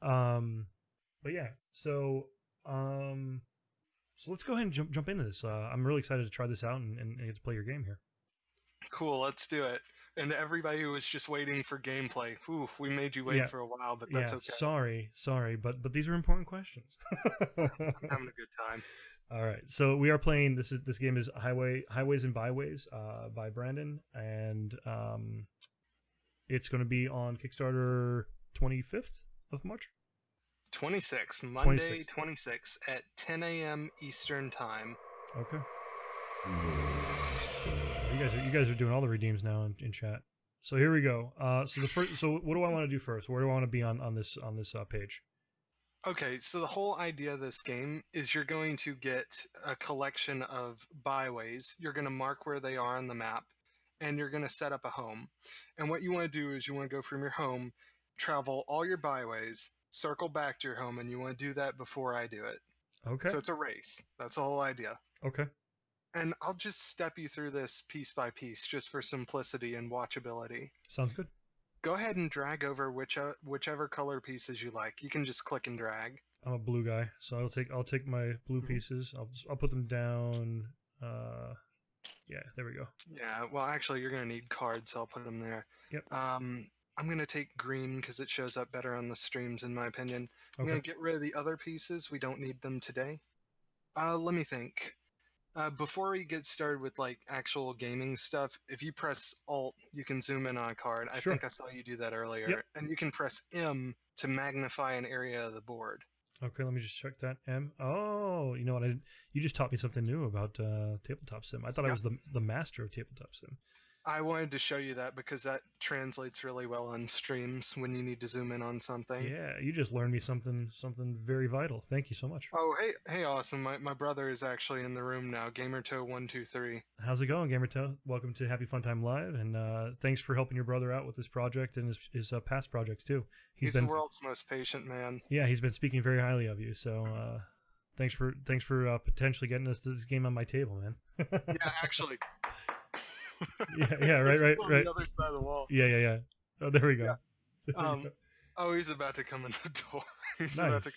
But yeah, um, so let's go ahead and jump into this. I'm really excited to try this out and get to play your game here. Cool, let's do it. And everybody who was just waiting for gameplay, whew, we made you wait Yeah, for a while, but that's yeah. okay. Sorry, but these are important questions. I'm having a good time. All right, so we are playing. This game is Highways and Byways by Brandon, and it's going to be on Kickstarter 25th of March. 26, Monday 26th. 26 at 10 a.m. Eastern Time. Okay. You guys are doing all the redeems now in chat. So here we go. So what do I want to do first? Where do I want to be on this page? Okay, so the whole idea of this game is you're going to get a collection of byways. You're going to mark where they are on the map, and you're going to set up a home. And what you want to do is you want to go from your home, travel all your byways, circle back to your home, and you want to do that before I do it. Okay. So it's a race. That's the whole idea. Okay. And I'll just step you through this piece by piece just for simplicity and watchability. Sounds good. Go ahead and drag over whichever color pieces you like. You can just click and drag. I'm a blue guy, so I'll take my blue pieces. I'll put them down. Yeah, there we go. Yeah, well, actually, you're going to need cards, so I'll put them there. Yep. I'm going to take green because it shows up better on the streams, in my opinion. I'm Okay. going to get rid of the other pieces. We don't need them today. Let me think. Before we get started with like actual gaming stuff, if you press Alt, you can zoom in on a card. I Sure. think I saw you do that earlier. Yep. And you can press M to magnify an area of the board. Okay, let me just check that. M. Oh, you know what? You just taught me something new about tabletop sim. I thought I was the master of tabletop sim. I wanted to show you that because that translates really well on streams when you need to zoom in on something. Yeah, you just learned me something very vital. Thank you so much. Oh, hey, awesome. My brother is actually in the room now, GamerToe123. How's it going, Gamertoe? Welcome to Happy Fun Time Live, and thanks for helping your brother out with this project and his past projects too. He's the world's most patient man. Yeah, he's been speaking very highly of you. So thanks for potentially getting us this game on my table, man. Yeah, actually. yeah, right. On the other side of the wall. Yeah. Oh, there we go. Yeah. There we go. Oh, he's about to come in the door. He's Nice. about to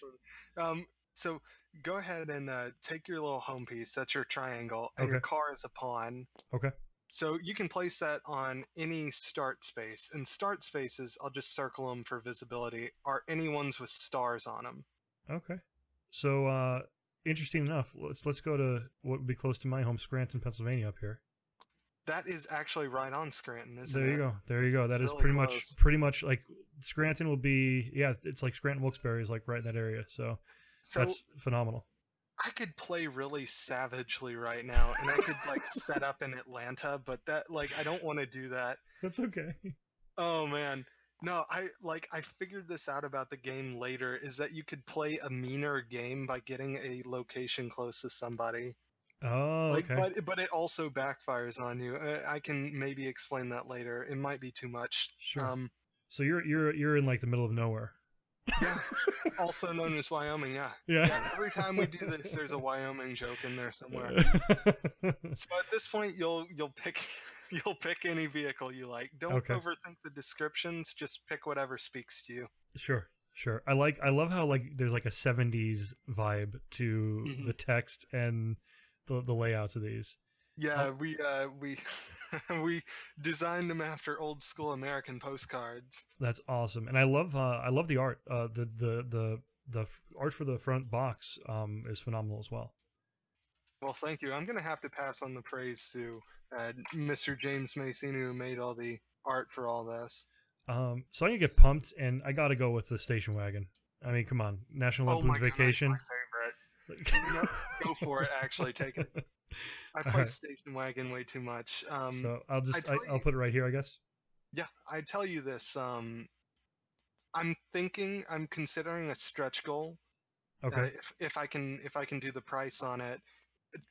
come. So go ahead and take your little home piece. That's your triangle, and your car is a pawn. Okay. So you can place that on any start space. And start spaces, I'll just circle them for visibility, are any ones with stars on them. Okay. So interesting enough. Let's go to what would be close to my home, Scranton, Pennsylvania, up here. That is actually right on Scranton, isn't it? There you go. That is really pretty much like Scranton will be. Yeah, it's like Scranton Wilkes-Barre is like right in that area. So that's phenomenal. I could play really savagely right now, and I could like set up in Atlanta, but that I don't want to do that. That's okay. Oh man. No, I figured this out about the game later, is that you could play a meaner game by getting a location close to somebody. Oh, okay. But it also backfires on you. I can maybe explain that later. It might be too much. Sure. So you're in like the middle of nowhere. Yeah. Also known as Wyoming. Yeah. Every time we do this, there's a Wyoming joke in there somewhere. So at this point, you'll pick any vehicle you like. Don't overthink the descriptions. Just pick whatever speaks to you. Sure. I love how like there's like a 70s vibe to the text and the layouts of these. Yeah, we we designed them after old school American postcards. That's awesome, and I love the art. The art for the front box is phenomenal as well. Well, thank you. I'm gonna have to pass on the praise to Mr. James Mason, who made all the art for all this. So I'm gonna get pumped, and I gotta go with the station wagon. I mean, come on, National Lampoon's Vacation. My favorite. Go for it. Actually, take it. I play station wagon way too much. So I'll put it right here, I guess. Yeah, I tell you this. I'm considering a stretch goal. Okay. If I can do the price on it,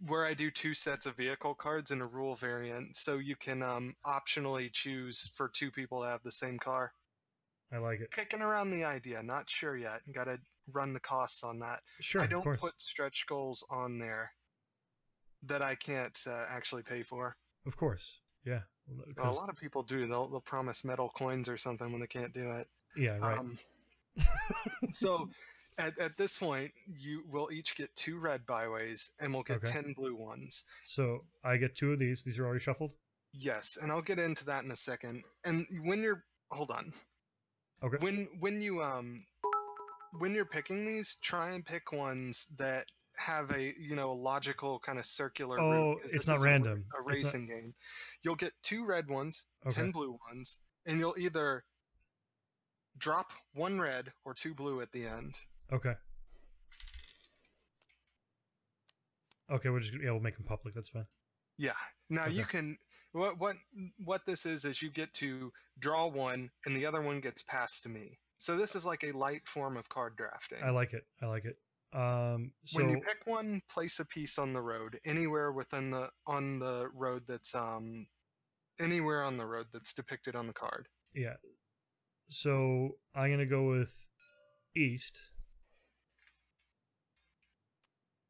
where I do 2 sets of vehicle cards in a rule variant, so you can optionally choose for 2 people to have the same car. I like it. Kicking around the idea, not sure yet. Got to run the costs on that. Sure. I don't put stretch goals on there that I can't actually pay for. Of course. Yeah. Well, a lot of people do. They'll promise metal coins or something when they can't do it. Yeah. Right. So at this point, you will each get 2 red byways, and we'll get Okay. 10 blue ones. So I get 2 of these. These are already shuffled. Yes, and I'll get into that in a second. And when you're hold on. Okay. When you're picking these, try and pick ones that have a logical kind of circular route, Oh, because it's this not is random. a It's not. racing game. You'll get 2 red ones, Okay. 10 blue ones, and you'll either drop 1 red or 2 blue at the end. Okay. Okay, we'll make them public. That's fine. Yeah. Now Okay. you can what this is you get to draw 1 and the other one gets passed to me. So this is like a light form of card drafting. I like it. I like it. When you So pick one, place a piece on the road, anywhere within on the road that's anywhere on the road that's depicted on the card. yeah. So I'm gonna go with east,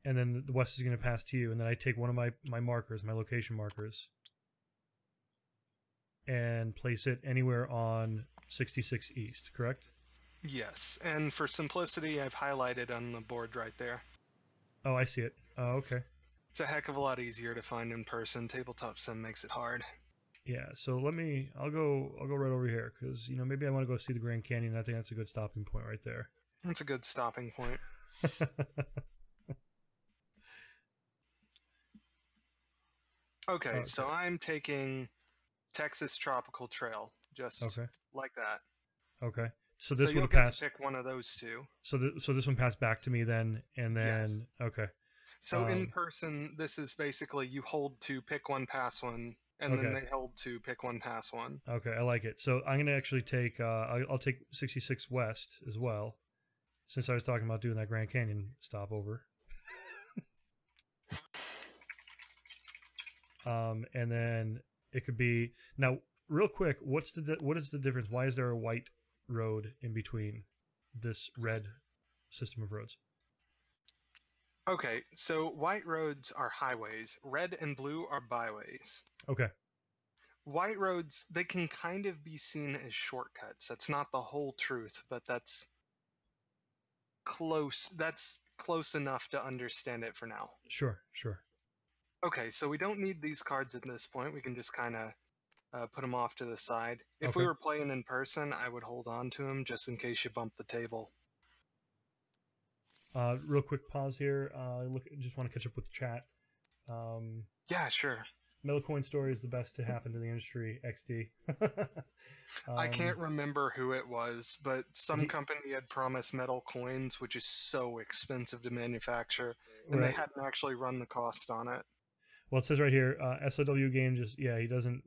and then the west is gonna pass to you, and then I take one of my markers, my location markers, and place it anywhere on 66 east. Correct? Yes, and for simplicity, I've highlighted on the board right there. Oh, I see it. Oh, okay. It's a heck of a lot easier to find in person. Tabletop Sim makes it hard. Yeah. So I'll go right over here because maybe I want to go see the Grand Canyon. I think that's a good stopping point right there. That's a good stopping point. Okay, so I'm taking Texas Tropical Trail, just Okay. like that. Okay. So this you'll would get pass. to pick one of those 2. So this one passed back to me then, and then Yes. okay. So in person, this is basically you hold 2, pick 1, pass 1, and then Okay. they hold 2, pick 1, pass 1. Okay, I like it. So I'm gonna actually take I'll take 66 West as well, since I was talking about doing that Grand Canyon stopover. And then it could be now real quick. What is the difference? Why is there a white road in between this red system of roads? Okay, so white roads are highways, red and blue are byways. Okay. White roads, they can kind of be seen as shortcuts. That's not the whole truth, but that's close. That's close enough to understand it for now. Sure. Okay, so we don't need these cards at this point. We can just kind of put them off to the side. If we Okay. were playing in person, I would hold on to them just in case you bump the table. Real quick pause here. Just want to catch up with the chat. Yeah, sure. Metalcoin story is the best to happen to the industry. XD. I can't remember who it was, but some company had promised metal coins, which is so expensive to manufacture, and they hadn't actually run the cost on it. Well, it says right here, SOW game he doesn't.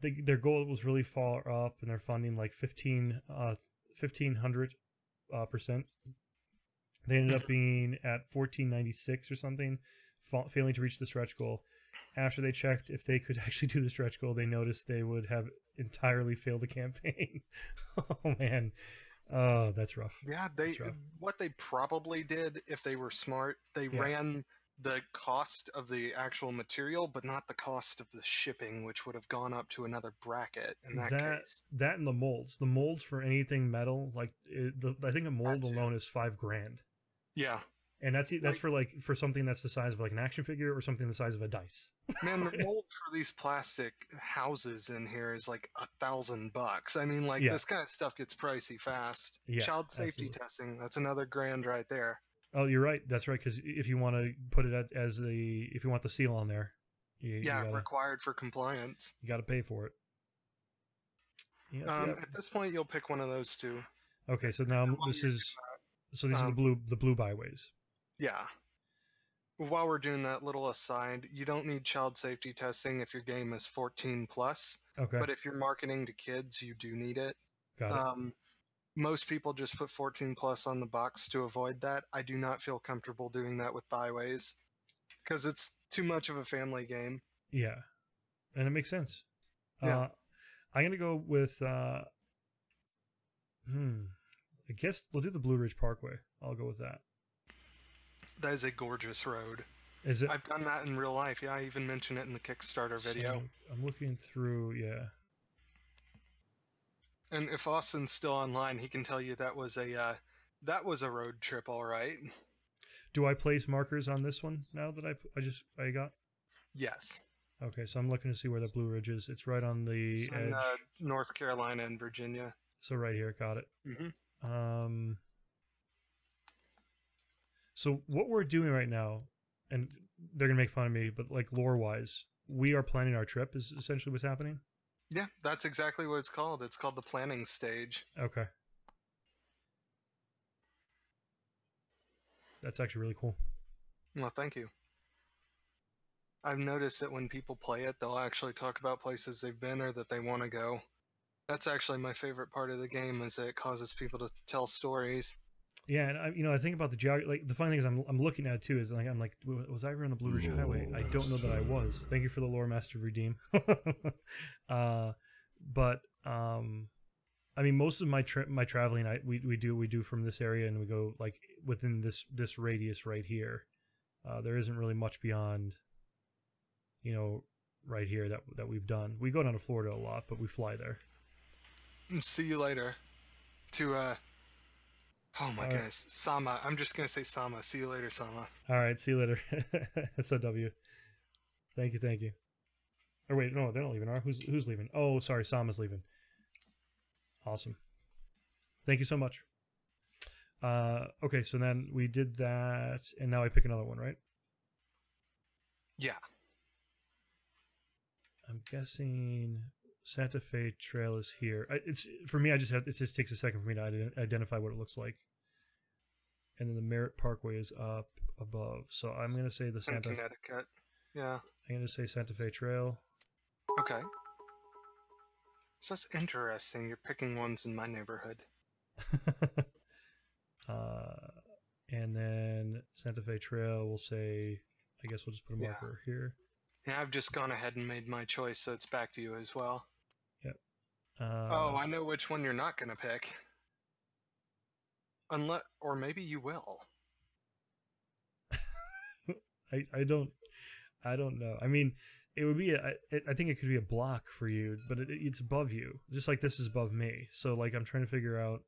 Their goal was really far up, and they're funding like 1500%. They ended up being at 1496 or something, failing to reach the stretch goal. After they checked if they could actually do the stretch goal, they noticed they would have entirely failed the campaign. Oh man, oh that's rough. Yeah, what they probably did, if they were smart, they ran the cost of the actual material, but not the cost of the shipping, which would have gone up to another bracket in that case. That and the molds. The molds for anything metal, I think a mold alone is $5,000. Yeah. And that's for something that's the size of like an action figure or something the size of a dice. Man, the mold for these plastic houses in here is like $1,000. I mean, this kind of stuff gets pricey fast. Yeah, Child safety testing, that's another $1,000 right there. Oh, you're right. That's right. Because if you want to put it if you want the seal on there, you gotta, required for compliance. You got to pay for it. At this point, you'll pick one of those 2. Okay, so now these are the blue byways. Yeah. While we're doing that little aside, you don't need child safety testing if your game is 14 plus. Okay. But if you're marketing to kids, you do need it. Got it. Most people just put 14 plus on the box to avoid that. I do not feel comfortable doing that with byways because it's too much of a family game. Yeah, and it makes sense. Yeah. I'm gonna go with. I guess we'll do the Blue Ridge Parkway. I'll go with that. That is a gorgeous road. Is it? I've done that in real life. Yeah, I even mentioned it in the Kickstarter video. So I'm looking through. Yeah. And if Austin's still online, he can tell you that was a road trip, all right. Do I place markers on this one now that I got? Yes. Okay, so I'm looking to see where the Blue Ridge is. It's right on the It's in edge. North Carolina and Virginia. So right here, got it. Mm-hmm. So what we're doing right now, and they're gonna make fun of me, but like lore-wise, we are planning our trip. Is essentially what's happening. Yeah, that's exactly what it's called. It's called the planning stage. Okay. That's actually really cool. Well, thank you. I've noticed that when people play it, they'll actually talk about places they've been or that they want to go. That's actually my favorite part of the game, is that it causes people to tell stories. Yeah, and I think about the geography. Like the funny thing is, I'm looking at it too. Is like I'm like, was I ever on the Blue Ridge Highway? I don't know that I was. Thank you for the lore master redeem. But I mean, most of my traveling, we do from this area, and we go like within this radius right here. There isn't really much beyond, right here that we've done. We go down to Florida a lot, but we fly there. See you later. To oh my All right. goodness, Sama. I'm just gonna say Sama. See you later, Sama. All right, see you later. SOW. Thank you. Or wait, no, they don't leaving. Are who's leaving? Oh, sorry, Sama's leaving. Awesome. Thank you so much. Okay, so then we did that, and now I pick another one, right? Yeah. I'm guessing Santa Fe Trail is here. It's for me. It just takes a second for me to identify what it looks like. And then the Merritt Parkway is up above. So I'm gonna say the It's in Connecticut. Yeah. I'm gonna say Santa Fe Trail. Okay. So that's interesting. You're picking ones in my neighborhood. And then Santa Fe Trail, we'll say, I guess we'll just put a marker here. Yeah, I've just gone ahead and made my choice, so it's back to you as well. Yep. Oh, I know which one you're not going to pick. Or maybe you will. I don't know. I mean, it would be I think it could be a block for you, but it's above you, just like this is above me. So like I'm trying to figure out.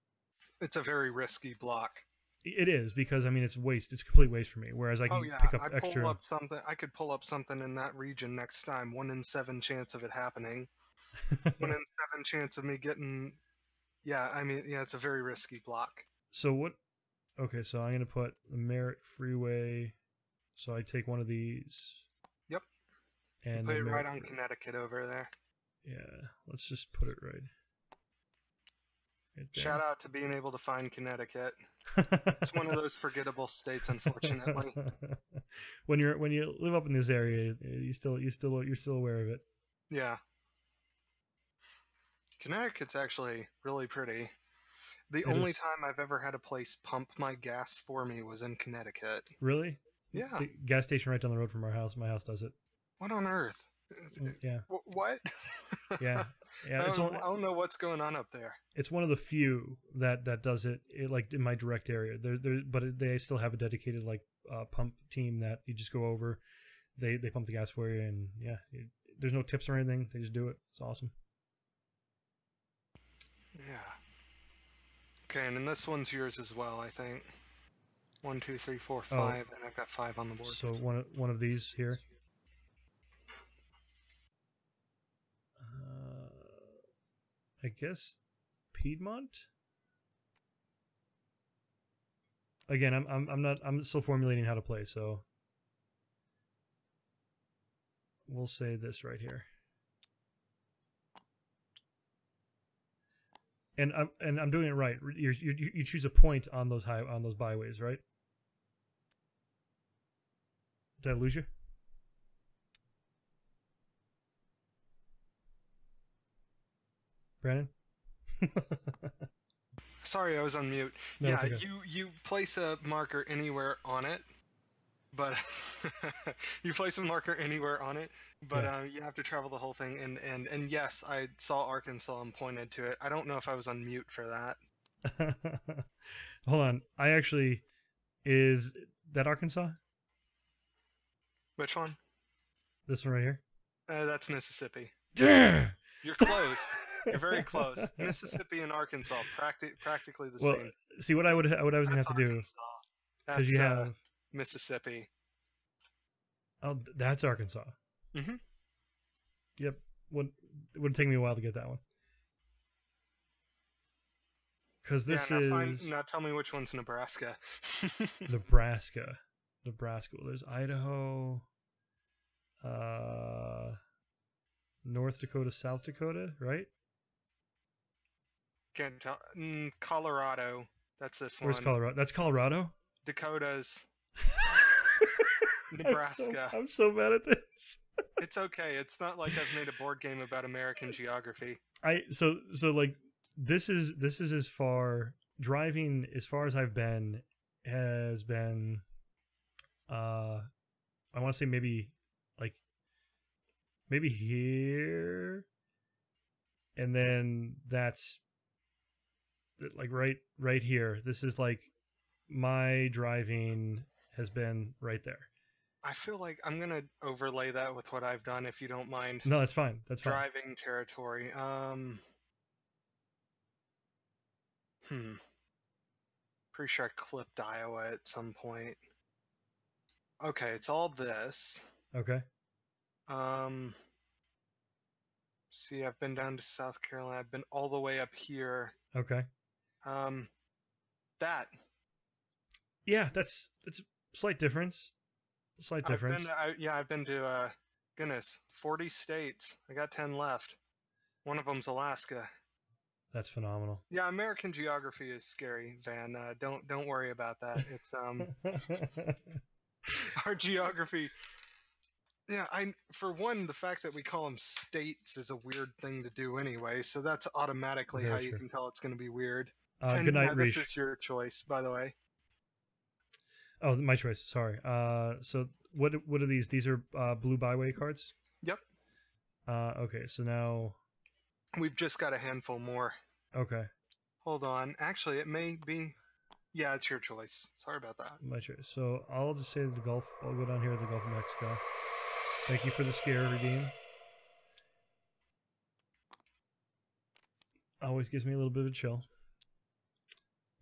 It's a very risky block. It is, because I mean it's waste. It's complete waste for me. Whereas I can pick up extra. I could pull up something in that region next time. 1 in 7 chance of it happening. 1 in 7 chance of me getting. Yeah, I mean, yeah, it's a very risky block. So what? Okay, so I'm gonna put the Merritt Freeway. So I take one of these. Yep. And put it right on Connecticut over there. Yeah, let's just put it right. Shout out to being able to find Connecticut. It's one of those forgettable states, unfortunately. when you live up in this area, you're still aware of it. Yeah. Connecticut's actually really pretty. The only time I've ever had a place pump my gas for me was in Connecticut. Really? Yeah. The gas station right down the road from our house. My house does it. What on earth? Yeah. What? Yeah. I don't know what's going on up there. It's one of the few that does it, like in my direct area. But they still have a dedicated like pump team that you just go over. They pump the gas for you, and yeah, there's no tips or anything. They just do it. It's awesome. Yeah. Okay, and then this one's yours as well, I think. 1, 2, 3, 4, 5, and I've got 5 on the board. So one of these here. I guess Piedmont. Again, I'm still formulating how to play, so we'll say this right here. And I'm doing it right. You choose a point on those byways, right? Did I lose you? Brandon? Sorry, I was on mute. No, yeah, okay. you place a marker anywhere on it, but you place a marker anywhere on it, but you have to travel the whole thing. And yes, I saw Arkansas and pointed to it. I don't know if I was on mute for that. Hold on. Is that Arkansas? Which one? This one right here? That's Mississippi. You're close. You're very close. Mississippi and Arkansas, practically the Well, same. see what what I was gonna That's have to do, Arkansas. because you That's have Mississippi. that's Arkansas. Hmm. Yep. It would take me a while to get that one. Because this Yeah, is now tell me which one's Nebraska. Nebraska. Nebraska. Well, there's Idaho, North Dakota, South Dakota, right? Can't tell. Colorado. That's this Where's one. Colorado? That's Colorado? Dakotas. Nebraska. I'm so mad at this. It's okay. It's not like I've made a board game about American geography. So like this is as far driving as far as I've been has been I want to say maybe here, and then that's like right here. This is like my driving has been right there. I feel like I'm gonna overlay that with what I've done, if you don't mind. No, that's fine. That's fine. Driving territory. Pretty sure I clipped Iowa at some point. Okay, it's all this. Okay. See, I've been down to South Carolina. I've been all the way up here. Okay. That. Yeah, that's a slight difference. Slight difference. I've been to goodness, 40 states. I got 10 left. One of them's Alaska. That's phenomenal. Yeah, American geography is scary, Van. Don't worry about that. It's our geography. Yeah, for one, the fact that we call them states is a weird thing to do anyway, so that's automatically Very how true. you can tell it's going to be weird. Good night, this Reach. is your choice, by the way. Oh, my choice. Sorry. So what are these? These are blue byway cards? Yep. Okay, so now We've just got a handful more. okay. Hold on. Actually, it may be. Yeah, it's your choice. Sorry about that. My choice. So I'll just say the Gulf. I'll go down here to the Gulf of Mexico. Thank you for the scare redeem. Always gives me a little bit of a chill.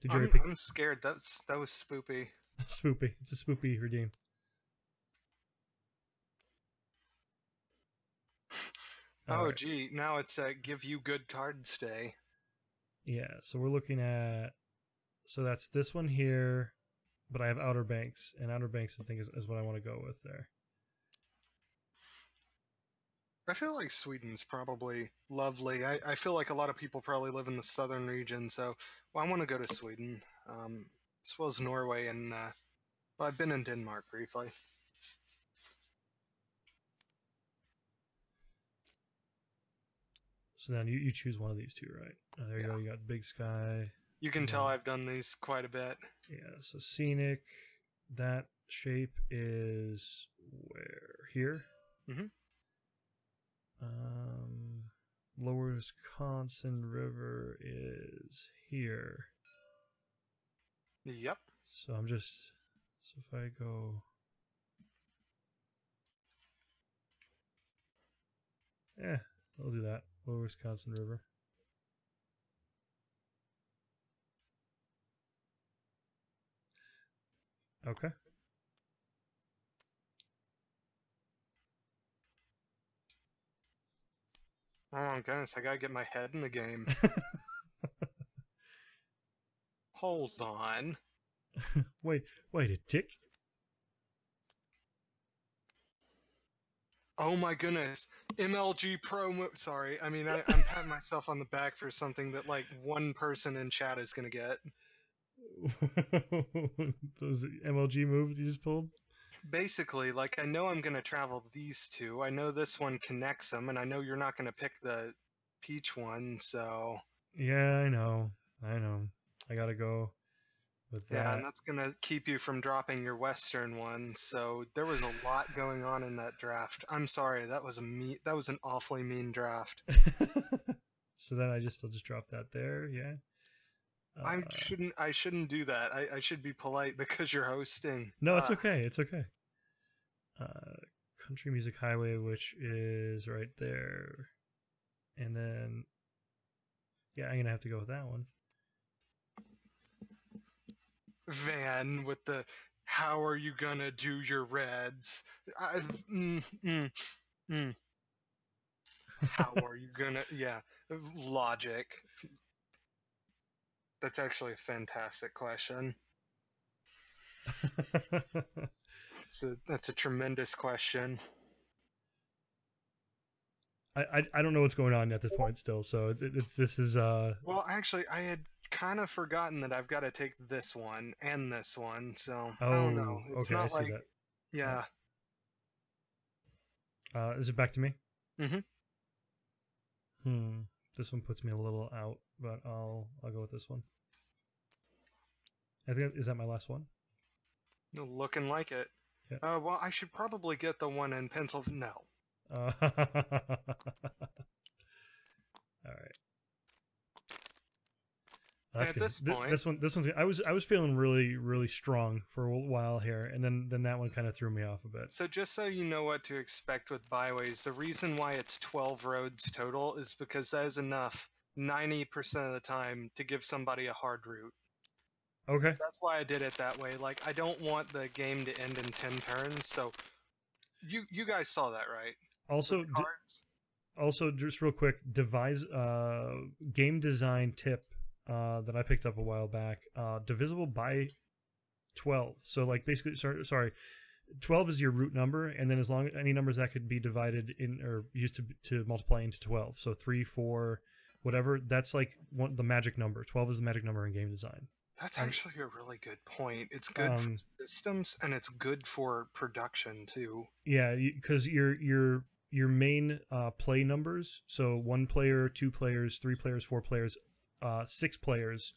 Did you pick? I'm scared. That was spoopy. Spoopy. It's a spoopy redeem. Oh, right. Gee. Now it's give you good cards day. Yeah. So we're looking at. So that's this one here, but I have Outer Banks, and Outer Banks I think is what I want to go with there. I feel like Sweden's probably lovely. I feel like a lot of people probably live in the southern region, so I want to go to Sweden, as well as Norway, and well, I've been in Denmark briefly. So then you choose one of these two, right? Oh, there you go. You got Big Sky. You can tell I've done these quite a bit. Yeah, so scenic. That shape is where? Here? Mm-hmm. Lower Wisconsin River is here. Yep. So I'm just, so if I go, yeah, I'll do that. Lower Wisconsin River. Okay. Oh my goodness, I gotta get my head in the game. Hold on. wait, a tick? Oh my goodness. MLG Pro sorry, I mean, I'm patting myself on the back for something that like one person in chat is gonna get. Those MLG moves you just pulled? Basically, like, I know I'm going to travel these two. I know this one connects them, and I know you're not going to pick the peach one, so... Yeah, I know. I gotta go with that. Yeah, and that's going to keep you from dropping your Western one, so there was a lot going on in that draft. I'm sorry, that was an awfully mean draft. So then I'll just drop that there, yeah? I shouldn't do that. I should be polite because you're hosting. No, it's okay. It's okay. Country Music Highway, which is right there, and then Yeah, I'm gonna have to go with that one. Van with the how are you gonna do your reds? I, mm, mm, mm. How are you gonna? Yeah, logic. That's actually a fantastic question. So that's a tremendous question. I don't know what's going on at this point still. So this is Well, actually, I had kind of forgotten that I've got to take this one and this one. So I don't know. oh, It's okay, I not see like, that. yeah. Is it back to me? Hmm. This one puts me a little out, but I'll go with this one. I think is that my last one? Looking like it. Yeah. Well, I should probably get the one in Pennsylvania. No. All right. That's At good. this point, This one's. I was feeling really strong for a while here, and then that one kind of threw me off a bit. so just so you know what to expect with byways, the reason why it's 12 roads total is because that is enough 90% of the time to give somebody a hard route. Okay. So that's why I did it that way. Like, I don't want the game to end in 10 turns, so you guys saw that, right? Also, With the cards? also just real quick, devise game design tip that I picked up a while back. Divisible by 12. So like basically, sorry, 12 is your root number, and then as long as any numbers that could be divided in or used to multiply into 12. So 3, 4, whatever. That's like the magic number. 12 is the magic number in game design. That's actually a really good point. It's good for systems and it's good for production too. Yeah, because your main play numbers. So 1 player, 2 players, 3 players, 4 players, 6 players,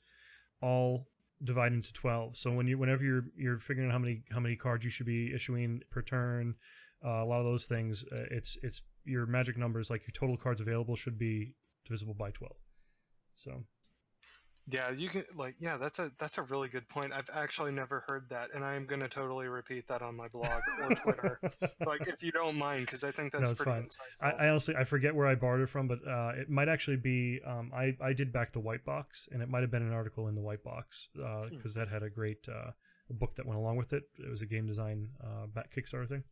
all divide into 12. So whenever you're figuring out how many cards you should be issuing per turn, a lot of those things, it's your magic numbers, like your total cards available, should be divisible by 12. So Yeah, you can that's a really good point. I've actually never heard that, and I'm gonna totally repeat that on my blog or Twitter, like if you don't mind, because I think that's no, it's pretty fine. insightful. I honestly I forget where I borrowed it from, but it might actually be I did back the White Box, and it might have been an article in the White Box because that had a great book that went along with it. It was a game design back Kickstarter thing.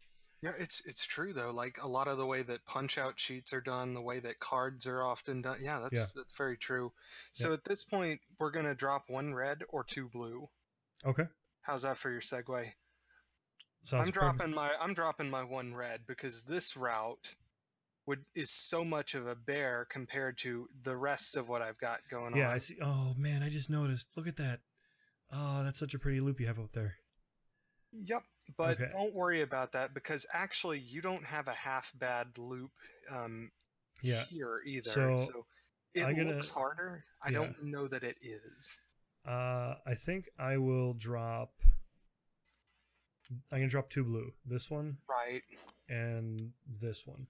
Yeah, it's true though. Like a lot of the way that punch out sheets are done, the way that cards are often done. Yeah, Yeah. that's very true. So Yeah. at this point, we're gonna drop 1 red or 2 blue. Okay. How's that for your segue? Sounds perfect. I'm dropping my 1 red because this route is so much of a bear compared to the rest of what I've got going Yeah, on. I see. Oh man, I just noticed. Look at that. Oh, that's such a pretty loop you have up there. Yep, but Okay. don't worry about that because actually you don't have a half bad loop Yeah. here either. So So it I'm gonna. looks harder. I Yeah. don't know that it is. I think I will drop. I'm gonna drop 2 blue. This one Right. and this one.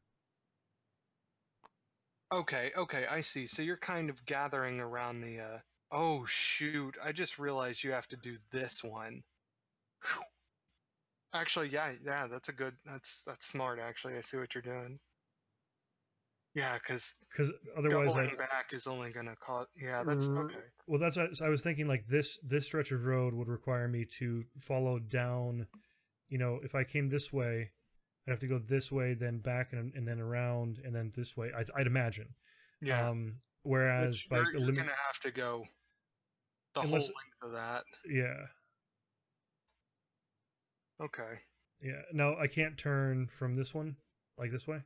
Okay, I see. So you're kind of gathering around the oh shoot, I just realized you have to do this one. Whew. Actually, yeah, that's a good that's smart actually. I see what you're doing. Yeah, because Because otherwise, doubling back is only gonna cause. Yeah, that's well, okay. that's what I was thinking. Like this stretch of road would require me to follow down. You know, if I came this way, I'd have to go this way, then back, and then around, and then this way. I'd imagine. Yeah, Whereas which by you're gonna have to go the whole unless length of that. yeah Okay. yeah no, I can't turn from this one like this way.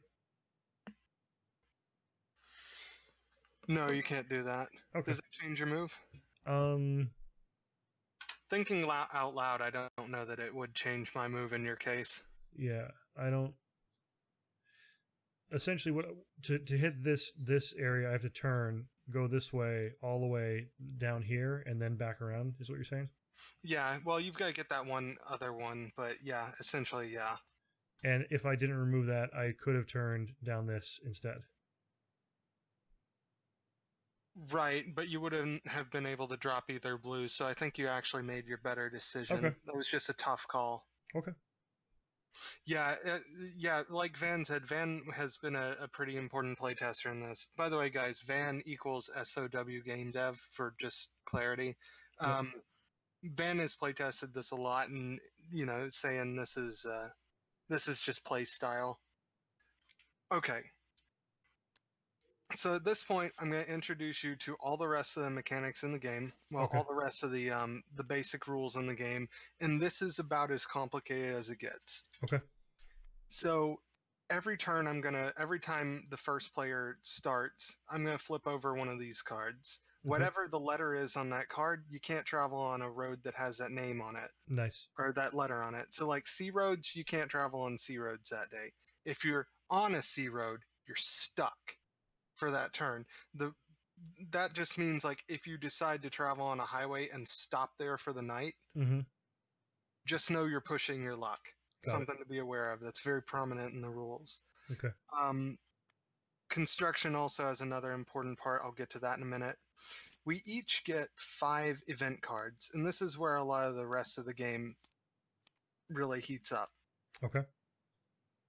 No, you can't do that. Okay. Does it change your move? Um. Thinking out loud, I don't know that it would change my move in your case. Yeah. I don't. Essentially, what to hit this area, I have to turn, go this way, all the way down here, and then back around. Is what you're saying? Yeah, well, you've got to get that one other one, but yeah, essentially, yeah. And if I didn't remove that, I could have turned down this instead. Right, but you wouldn't have been able to drop either blue, so I think you actually made your better decision. Okay. That was just a tough call. Okay. Yeah, yeah. Like Van said, Van has been a pretty important playtester in this. By the way, guys, Van equals SOW Game Dev for just clarity. Yep. Van has playtested this a lot, and saying this is just play style. Okay, so at this point, I'm going to introduce you to all the rest of the mechanics in the game. Well, Okay. all the rest of the basic rules in the game, and this is about as complicated as it gets. Okay. So every time the first player starts, I'm gonna flip over one of these cards. Whatever the letter is on that card, you can't travel on a road that has that name on it Nice. or that letter on it. So like C roads, you can't travel on C roads that day. If you're on a C road, you're stuck for that turn. That just means like if you decide to travel on a highway and stop there for the night, Mm-hmm. just know you're pushing your luck. Got Something to be aware of. That's very prominent in the rules. Okay. Construction also has another important part. I'll get to that in a minute. We each get 5 event cards, and this is where a lot of the rest of the game really heats up. Okay.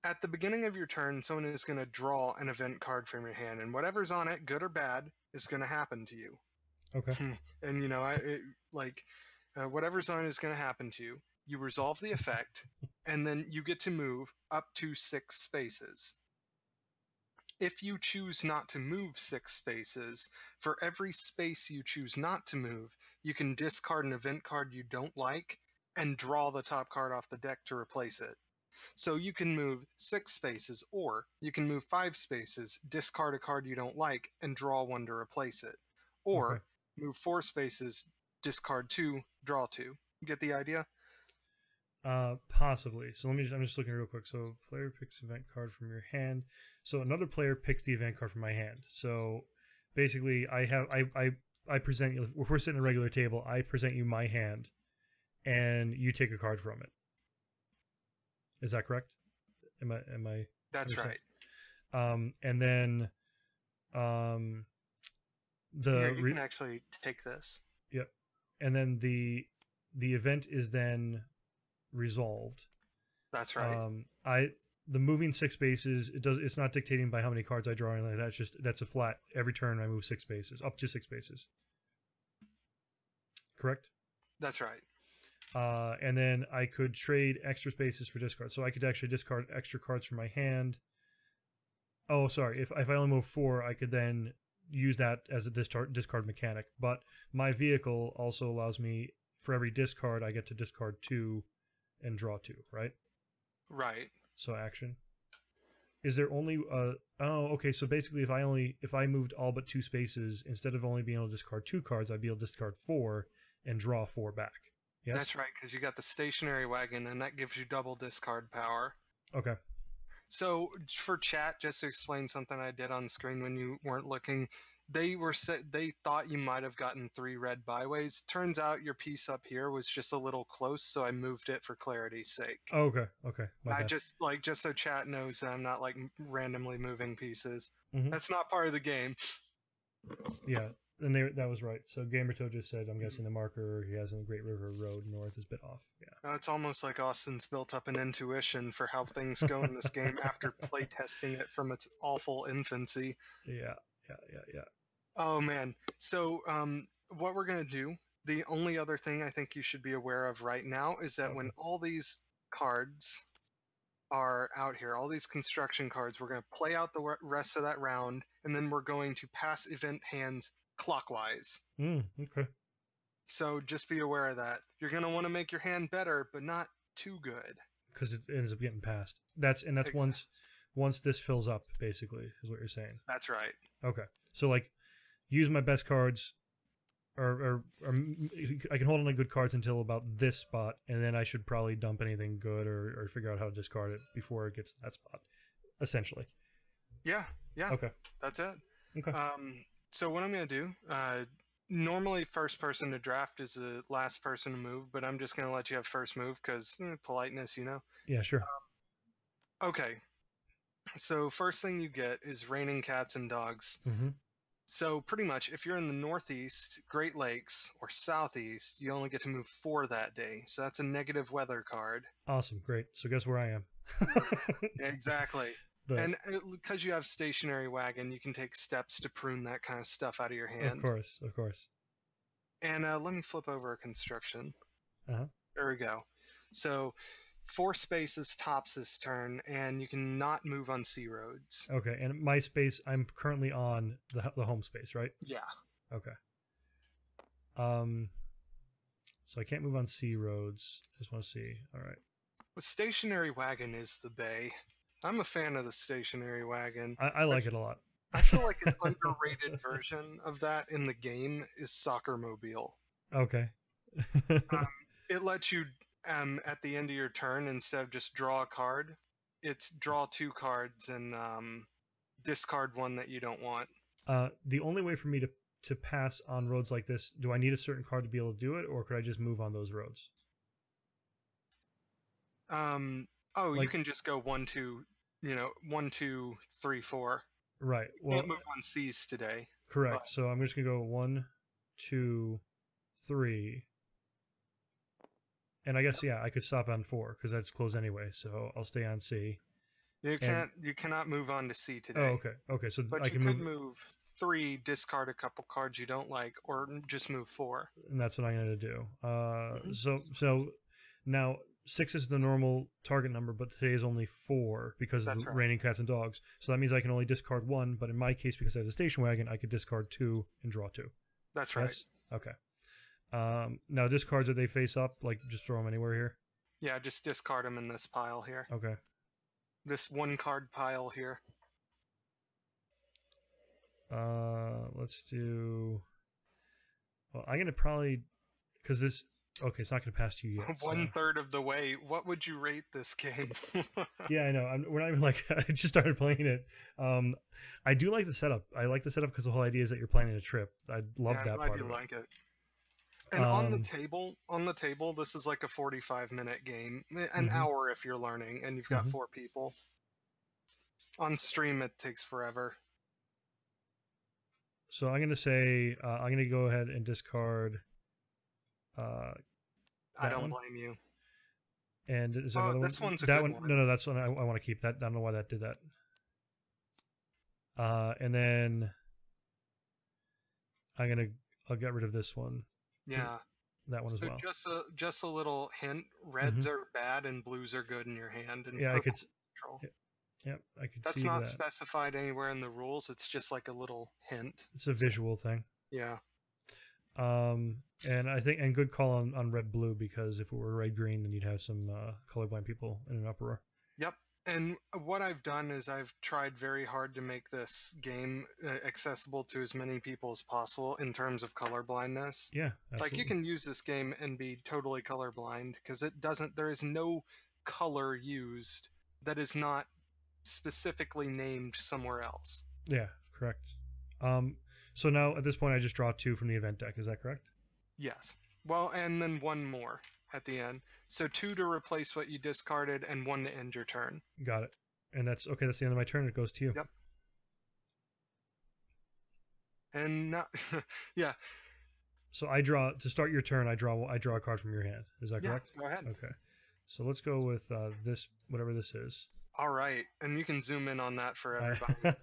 At the beginning of your turn, someone is going to draw an event card from your hand, and whatever's on it, good or bad, is going to happen to you. Okay. And whatever's on it is going to happen to you. You resolve the effect, and then you get to move up to 6 spaces. If you choose not to move 6 spaces, for every space you choose not to move, you can discard an event card you don't like and draw the top card off the deck to replace it. So you can move 6 spaces, or you can move 5 spaces, discard a card you don't like, and draw one to replace it. Or Okay. move 4 spaces, discard 2, draw 2. You get the idea? Possibly. So I'm just looking real quick. So player picks event card from your hand. So another player picks the event card from my hand. So basically, I present you. If we're sitting at a regular table, I present you my hand, and you take a card from it. Is that correct? Am I? That's right. And then, Here, you can actually take this. Yep. And then the event is then resolved. That's right. The moving 6 spaces, it's not dictating by how many cards I draw or anything like that. That's a flat. Every turn I move 6 spaces, up to 6 spaces. Correct? That's right. And then I could trade extra spaces for discard. So I could actually discard extra cards from my hand. Oh, sorry. If I only move 4, I could then use that as a discard mechanic. But my vehicle also allows me, for every discard, I get to discard 2 and draw 2, right? Right. So action. Is there only okay, so basically if I moved all but 2 spaces, instead of only being able to discard 2 cards, I'd be able to discard 4 and draw 4 back. Yes? That's right, because you got the stationary wagon, and that gives you double discard power. Okay. So for chat, just to explain something I did on screen when you weren't looking, they thought you might have gotten 3 red byways. Turns out your piece up here was just a little close, so I moved it for clarity's sake. Oh, okay. Just so chat knows that I'm not like randomly moving pieces. Mm-hmm. That's not part of the game. Yeah, and that was right. So Gamerto just said, I'm guessing the marker he has in the Great River Road north is a bit off. Yeah. It's almost like Austin's built up an intuition for how things go in this game after playtesting it from its awful infancy. Yeah. Oh man. So what we're gonna do, the only other thing I think you should be aware of right now is that when all these cards are out here, all these construction cards, we're going to play out the rest of that round, and then we're going to pass event hands clockwise. Okay. So just be aware of that. You're going to want to make your hand better, but not too good. Because it ends up getting passed. That's exactly. once this fills up, basically, is what you're saying. That's right. Okay. So like, use my best cards, or I can hold on to good cards until about this spot, and then I should probably dump anything good or figure out how to discard it before it gets to that spot, essentially. Yeah. Okay. That's it. Okay. So what I'm going to do, normally first person to draft is the last person to move, but I'm just going to let you have first move because politeness, you know? Yeah, sure. Okay. So first thing you get is raining cats and dogs. Mm-hmm. So pretty much, if you're in the Northeast, Great Lakes, or Southeast, you only get to move 4 that day. So that's a negative weather card. Awesome, great. So guess where I am? Exactly. But And because you have stationary wagon, you can take steps to prune that kind of stuff out of your hand. of course, of course. And let me flip over a construction. Uh-huh. There we go. So 4 spaces tops this turn, and you can not move on C roads. Okay, and my space, I'm currently on the home space, right? Yeah. Okay. So I can't move on C roads. Just want to see. All right. The stationary wagon is the bay. I'm a fan of the stationary wagon. I like it a lot. I feel like an underrated version of that in the game is Soccer Mobile. Okay. It lets you, at the end of your turn, instead of just draw a card, it's draw 2 cards and discard 1 that you don't want. The only way for me to pass on roads like this, do I need a certain card to be able to do it, or could I just move on those roads? You Like- can just go 1, 2, 1, 2, 3, 4. Right. You Well, can't move on C's today. correct. So I'm just gonna go 1, 2, 3, and I guess I could stop on 4 because that's closed anyway. So I'll stay on C. You cannot move on to C today. Oh, okay. Okay, so But I you can could move, move 3, discard a couple cards you don't like, or just move 4. and that's what I'm gonna do. Mhm. So now 6 is the normal target number, but today is only 4 because of That's the right. raining cats and dogs. So that means I can only discard 1. But in my case, because I have a station wagon, I could discard 2 and draw 2. That's right. Yes. Okay. Now discards, are they face up? Like just throw them anywhere here? Yeah, just discard them in this pile here. Okay. This 1 card pile here. Let's do. Well, I'm gonna probably because this. Okay, it's not gonna pass to you yet. so- 1/3 of the way. What would you rate this game? Yeah, I know. We're not even like I just started playing it. I do like the setup. I like the setup because the whole idea is that you're planning a trip. I love Yeah, that I'm glad part you of it. like it. And on the Um, table, this is like a 45-minute game, an Mhm. hour if you're learning, and you've got Mhm. 4 people. On stream, it takes forever. So I'm gonna say I'm gonna go ahead and discard. I That don't one? blame you. And is there Oh, another this one? one's a that good one? one. No, that's one I want to keep. That I don't know why that did that. And then I'll get rid of this one. Yeah. That one as So well. just a little hint: reds are bad and blues are good in your hand, and Yeah, I could. purple's neutral. Yep, I could That's see not that. specified anywhere in the rules. It's just like a little hint. It's a visual thing. Yeah. And I think good call on red blue because if it were red green, then you'd have some colorblind people in an uproar. Yep. And what I've done is I've tried very hard to make this game accessible to as many people as possible in terms of color blindness. Yeah, Like you absolutely. can use this game and be totally colorblind because there is no color used that is not specifically named somewhere else. Yeah, correct. So now at this point, I just draw 2 from the event deck. Is that correct? Yes. Well, and then 1 more at the end. So 2 to replace what you discarded and 1 to end your turn. Got it. And that's okay. That's the end of my turn. It goes to you. Yep. And now, yeah, So I draw to start your turn. I draw a card from your hand. Is that yeah, correct? go ahead. Okay. So let's go with this, whatever this is. All right, and you can zoom in on that for everybody.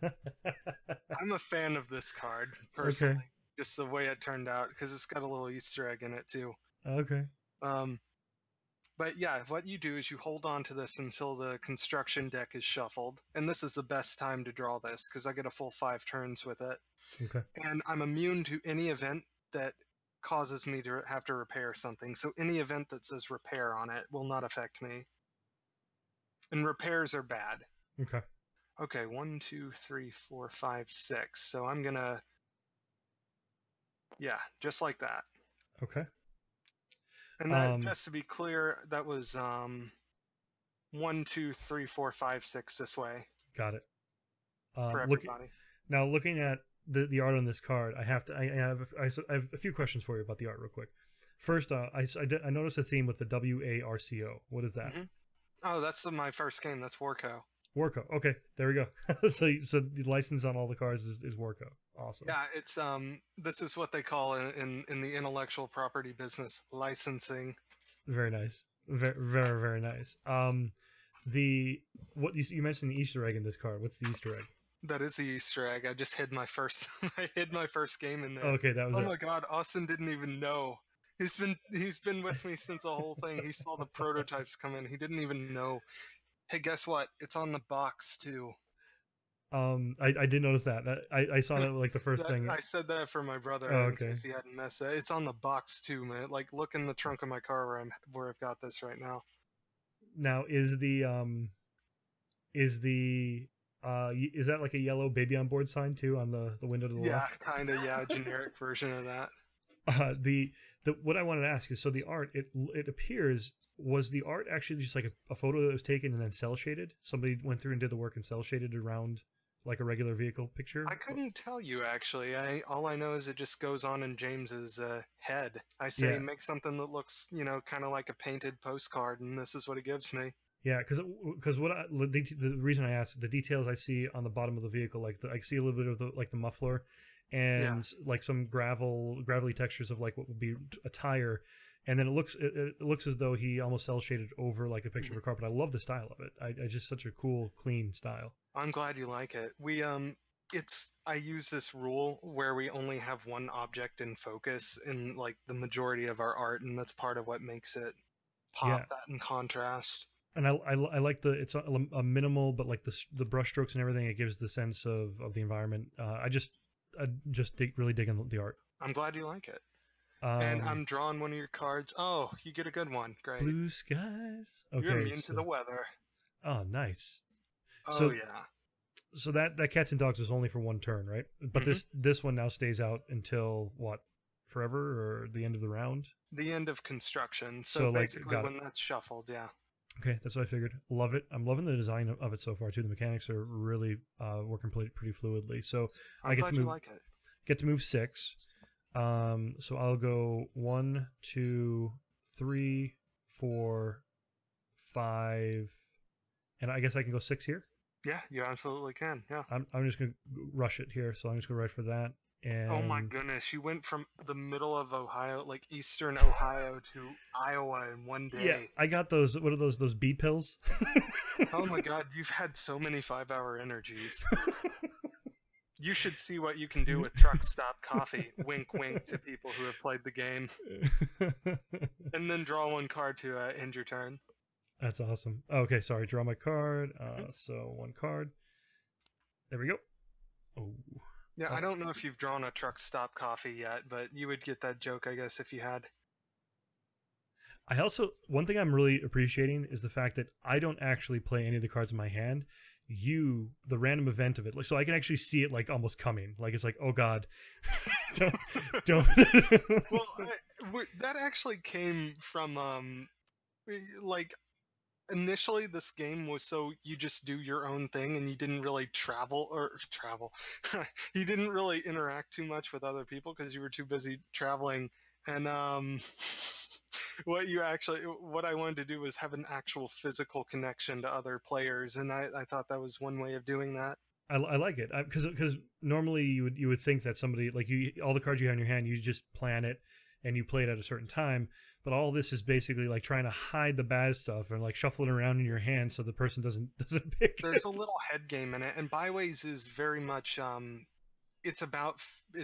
I'm a fan of this card personally, just the way it turned out because it's got a little Easter egg in it too. Okay. But yeah, what you do is you hold on to this until the construction deck is shuffled, and this is the best time to draw this because I get a full 5 turns with it, Okay. and I'm immune to any event that causes me to have to repair something. So any event that says repair on it will not affect me. And repairs are bad. Okay. Okay, 1, 2, 3, 4, 5, 6. So I'm gonna, yeah, just like that. Okay. And that, just to be clear, that was 1, 2, 3, 4, 5, 6 this way Got it. for everybody. Now looking at the art on this card, I have a few questions for you about the art real quick. First, I noticed a theme with the WARCO. What is that? Mm-hmm. Oh, that's my first game. That's Warco. Warco. Okay, there we go. So the license on all the cards is Warco. Awesome. Yeah, it's this is what they call in the intellectual property business licensing. Very nice. Very very very nice. The what you mentioned the Easter egg in this card. What's the Easter egg? That is the Easter egg. I just hid my first I hid my first game in Oh, there. okay, that was Oh it. my god, Austin didn't even know. He's been with me since the whole thing. He saw the prototypes come in. He didn't even know. Hey, guess what? It's on the box too. I did notice that. I saw that like the first That thing. I said that for my brother Oh, in okay. case he hadn't messed it. It's on the box too, man. Like look in the trunk of my car where I've got this right now. Now is that like a yellow baby on board sign too on the window to the Yeah, left? kind of. Yeah, generic version of that. The what I wanted to ask is so the art it appears was the art actually just like a photo that was taken and then cell shaded? Somebody went through and did the work and cell shaded around like a regular vehicle picture? I couldn't tell you actually. All I know is it just goes on in James's head. I say Yeah, make something that looks, kind of like a painted postcard, and this is what it gives me. yeah, because the reason I asked the details I see on the bottom of the vehicle, like I see a little bit of the muffler, Yeah. and like some gravelly textures of like what would be a tire, and then it looks as though he almost cell shaded over like a picture of Mhm. a car. But I love the style of it. I just such a cool, clean style. I'm glad you like it. I use this rule where we only have one object in focus in like the majority of our art, and that's part of what makes it Yeah, pop that in contrast. and I like it's a minimal, but like the brush strokes and everything, it gives the sense of the environment. I just really digging the art. I'm glad you like it. And Um, I'm drawing one of your cards. Oh, you get a good one. Great. Blue skies. You're Okay, immune to so the weather. oh, nice. Oh So yeah. that cats and dogs is only for one turn, right? But hmm this one now stays out until what? Forever or the end of the round? The end of construction. So So like basically got it. when that's shuffled, yeah. Okay, that's what I figured. Love it. I'm loving the design of it so far too. The mechanics are really working pretty fluidly. So I I'm glad you like it. get to move 6. So I'll go 1, 2, 3, 4, 5, and I guess I can go 6 here. Yeah, you absolutely can. Yeah. I'm just gonna rush it here, so I'm just gonna write for that. Oh my And goodness, you went from the middle of Ohio, like eastern Ohio, to Iowa in one yeah, day. I got those. What are those bee pills? Oh my God, you've had so many 5-hour energies. You should see what you can do with Truck Stop Coffee. Wink, wink to people who have played the game. And then draw one card to end your turn. That's awesome. Okay, sorry. Draw my card. Mhm. So one card. There we go. Oh, Yeah, I oh. don't know if you've drawn a Truck Stop Coffee yet, but you would get that joke, I guess, if you had. I also one thing I'm really appreciating is the fact that I don't actually play any of the cards in my hand. The random event of it, like so I can actually see it like almost coming. Like it's like, oh god, don't don't. Well, that actually came from like initially this game was so you just do your own thing and you didn't really travel. You didn't really interact too much with other people because you were too busy traveling. And what I wanted to do was have an actual physical connection to other players, and I thought that was one way of doing that. I like it because normally you would think that somebody like you all the cards you have in your hand you just plan it and you play it at a certain time, but all this is basically like trying to hide the bad stuff and like shuffle it around in your hand so the person doesn't pick it. There's a little head game in it, and Byways is very much it's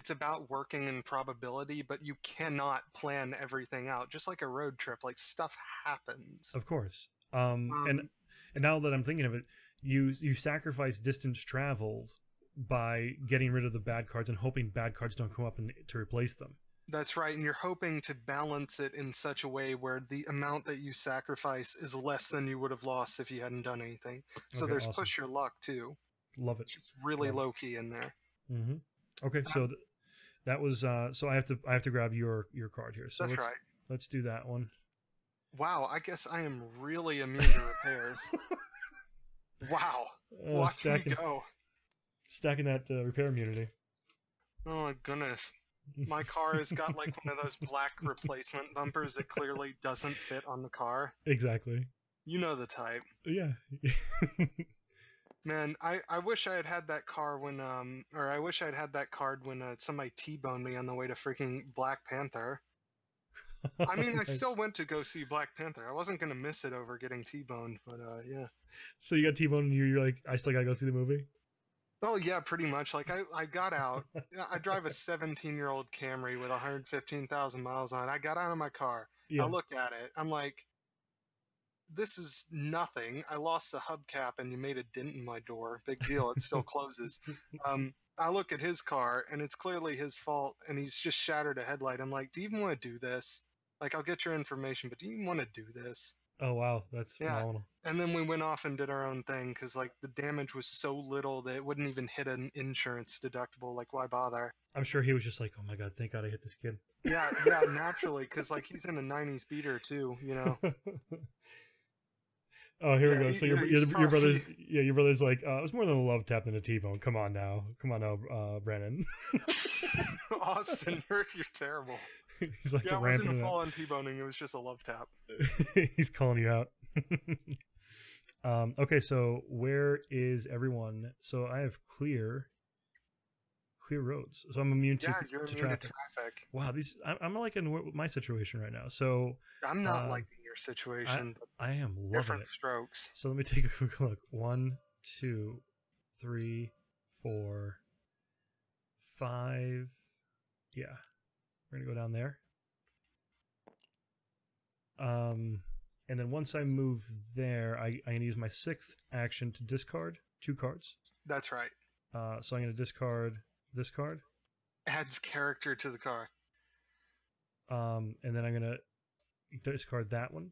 about working in probability, but you cannot plan everything out. Just like a road trip, like stuff happens. Of course. Um, And now that I'm thinking of it, you sacrifice distance traveled by getting rid of the bad cards and hoping bad cards don't come up to replace them. that's right, and you're hoping to balance it in such a way where the amount that you sacrifice is less than you would have lost if you hadn't done anything. So Okay, there's awesome. push your luck too. Love it. It's just really Love low key in there. it. Okay, so Um, that was so I have to grab your card here. So that's right. let's do that one. Wow, I guess I am really immune to repairs. Wow, watch me go. Stacking that repair immunity. Oh my goodness. My car has got like one of those black replacement bumpers that clearly doesn't fit on the car. Exactly. You know the type. Yeah. Man, I wish I had had that car when or I wish I'd had that card when somebody T-boned me on the way to freaking Black Panther. I mean, I Nice. still went to go see Black Panther. I wasn't gonna miss it over getting T-boned, but yeah. So you got T-Bone and you're like, I still gotta go see the movie? Oh yeah, pretty much. Like I got out. I drive a 17-year-old Camry with 115,000 miles on it. I got out of my car. I Yeah. look at it. I'm like, this is nothing. I lost the hubcap and you made a dent in my door. Big deal. It still closes. I look at his car and it's clearly his fault and he's just shattered a headlight. I'm like, do you even want to do this? Like, I'll get your information, but do you even want to do this? Oh wow, that's Yeah. phenomenal. And then we went off and did our own thing because, like, the damage was so little that it wouldn't even hit an insurance deductible. Like, why bother? I'm sure he was just like, oh my god, thank God I hit this kid. Yeah, yeah, naturally, because, like, he's in a 90s beater, too, you know? Oh, here we Yeah, go. So yeah, he's your brother's probably. your brother's like, it was more than a love tap than a T-bone. Come on now, Brandon. Austin, you're terrible. He's like Yeah, it wasn't a ramping it full on T-boning, it was just a love tap. up. He's calling you out. Okay, so where is everyone? So I have clear roads, so I'm immune Yeah, you're to immune to traffic. traffic. Wow, I'm like in my situation right now. So I'm not uh, liking your I situation, but I am loving different it. strokes. So let me take a quick look. 1, 2, 3, 4, 5. Yeah, we're gonna go down there. And then once I move there, I can use my 6th action to discard 2 cards. That's right. So I'm gonna discard this card. Adds character to the car. And then I'm gonna discard that one.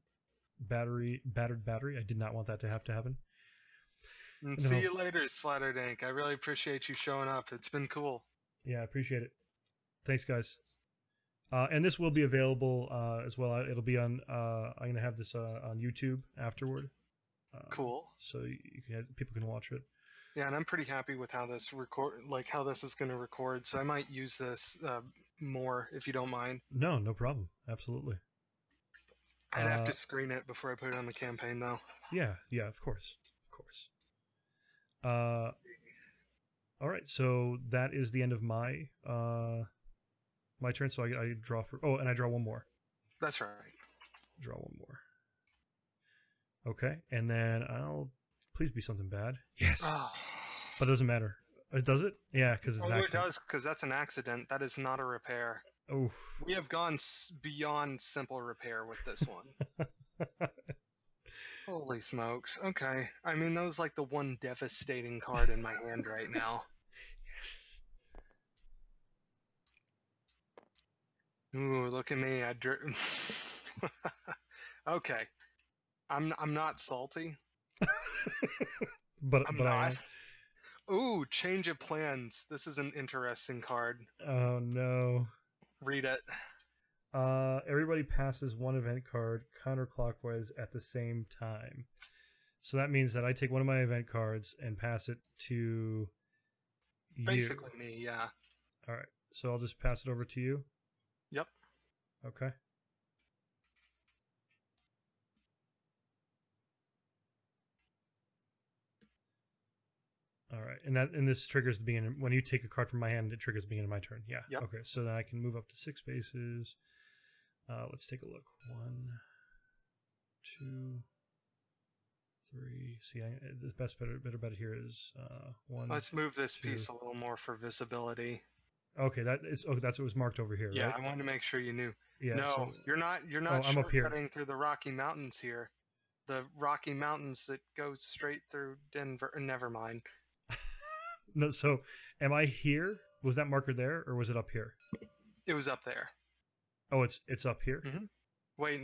Battered battery. I did not want that to happen. And And then see you later, Splattered Ink. I really appreciate you showing up. It's been cool. yeah, I appreciate it. Thanks, guys. And this will be available as well. It'll be on. I'm gonna have this on YouTube afterward. Cool. So people can watch it. Yeah, and I'm pretty happy with how this how this is going to record. So I might use this more if you don't mind. No, no problem. Absolutely. I'd have to screen it before I put it on the campaign, though. Yeah, of course, of course. All right, so that is the end of my my turn. So I draw for. Oh, and I draw one more. That's right. Draw one more. Okay, and then I'll please be something bad. Yes. Oh. But it doesn't matter. Does it? Yeah, because it's an accident. It does, because that's an accident. That is not a repair. Oh. We have gone beyond simple repair with this one. Holy smokes. Okay. I mean, that was like the one devastating card in my hand right now. Yes. Ooh, look at me. Okay. I'm not salty. but I'm not. I am. Ooh, change of plans. This is an interesting card. Oh no. Read it. Everybody passes one event card counterclockwise at the same time. So that means that I take one of my event cards and pass it to you. Basically me, yeah. All right. So I'll just pass it over to you. Yep. Okay. All right, and this triggers the beginning. When you take a card from my hand, it triggers the beginning of my turn. Yeah. Yep. Okay, so then I can move up to 6 spaces. Let's take a look. 1, 2, 3. See, the best better bet here is 1. Let's move this 2. piece a little more for visibility. Okay, that's what was marked over here. Yeah, right? I wanted to make sure you knew. Yeah. No, So, you're not shortcutting through the Rocky Mountains here. The Rocky Mountains that go straight through Denver. Never mind. No, so am I here? Was that marker there, or was it up here? It was up there. Oh, it's up here. Mm-hmm. Wait,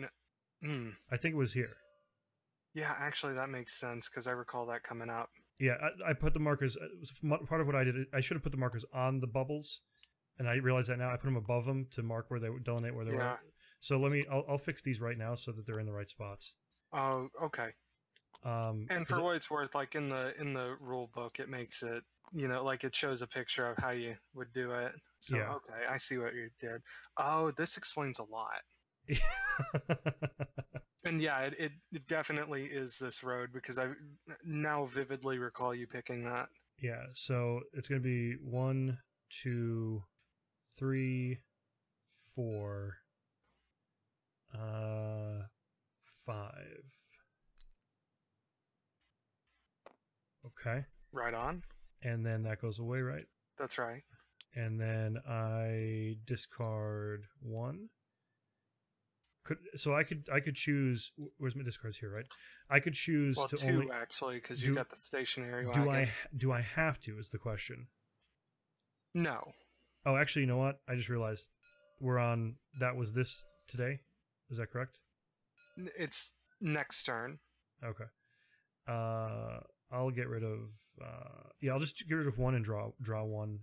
I think it was here. Yeah, actually, that makes sense because I recall that coming up. Yeah, I put the markers. Part of what I did, I should have put the markers on the bubbles, and I realize that now. I put them above them to mark where they would delineate where they were. So I'll fix these right now so that they're in the right spots. Oh, okay. And for what it's worth, like in the rule book, it makes it, like it shows a picture of how you would do it. So yeah. Okay, I see what you did. Oh, this explains a lot. And yeah, it definitely is this road because I now vividly recall you picking that. Yeah, so it's going to be 1, 2, 3, 4, 5. Okay. Right on. And then that goes away, right? That's right. And then I discard 1. So I could choose. Where's my discards here, right? I could choose Well, to two only actually, because you do. got the stationary Do wagon. I have to? Is the question. No, Oh, actually, you know what? I just realized we're on. That was this today. Is that correct? it's next turn. Okay. I'll get rid of. Yeah, I'll just get rid of 1 and draw 1,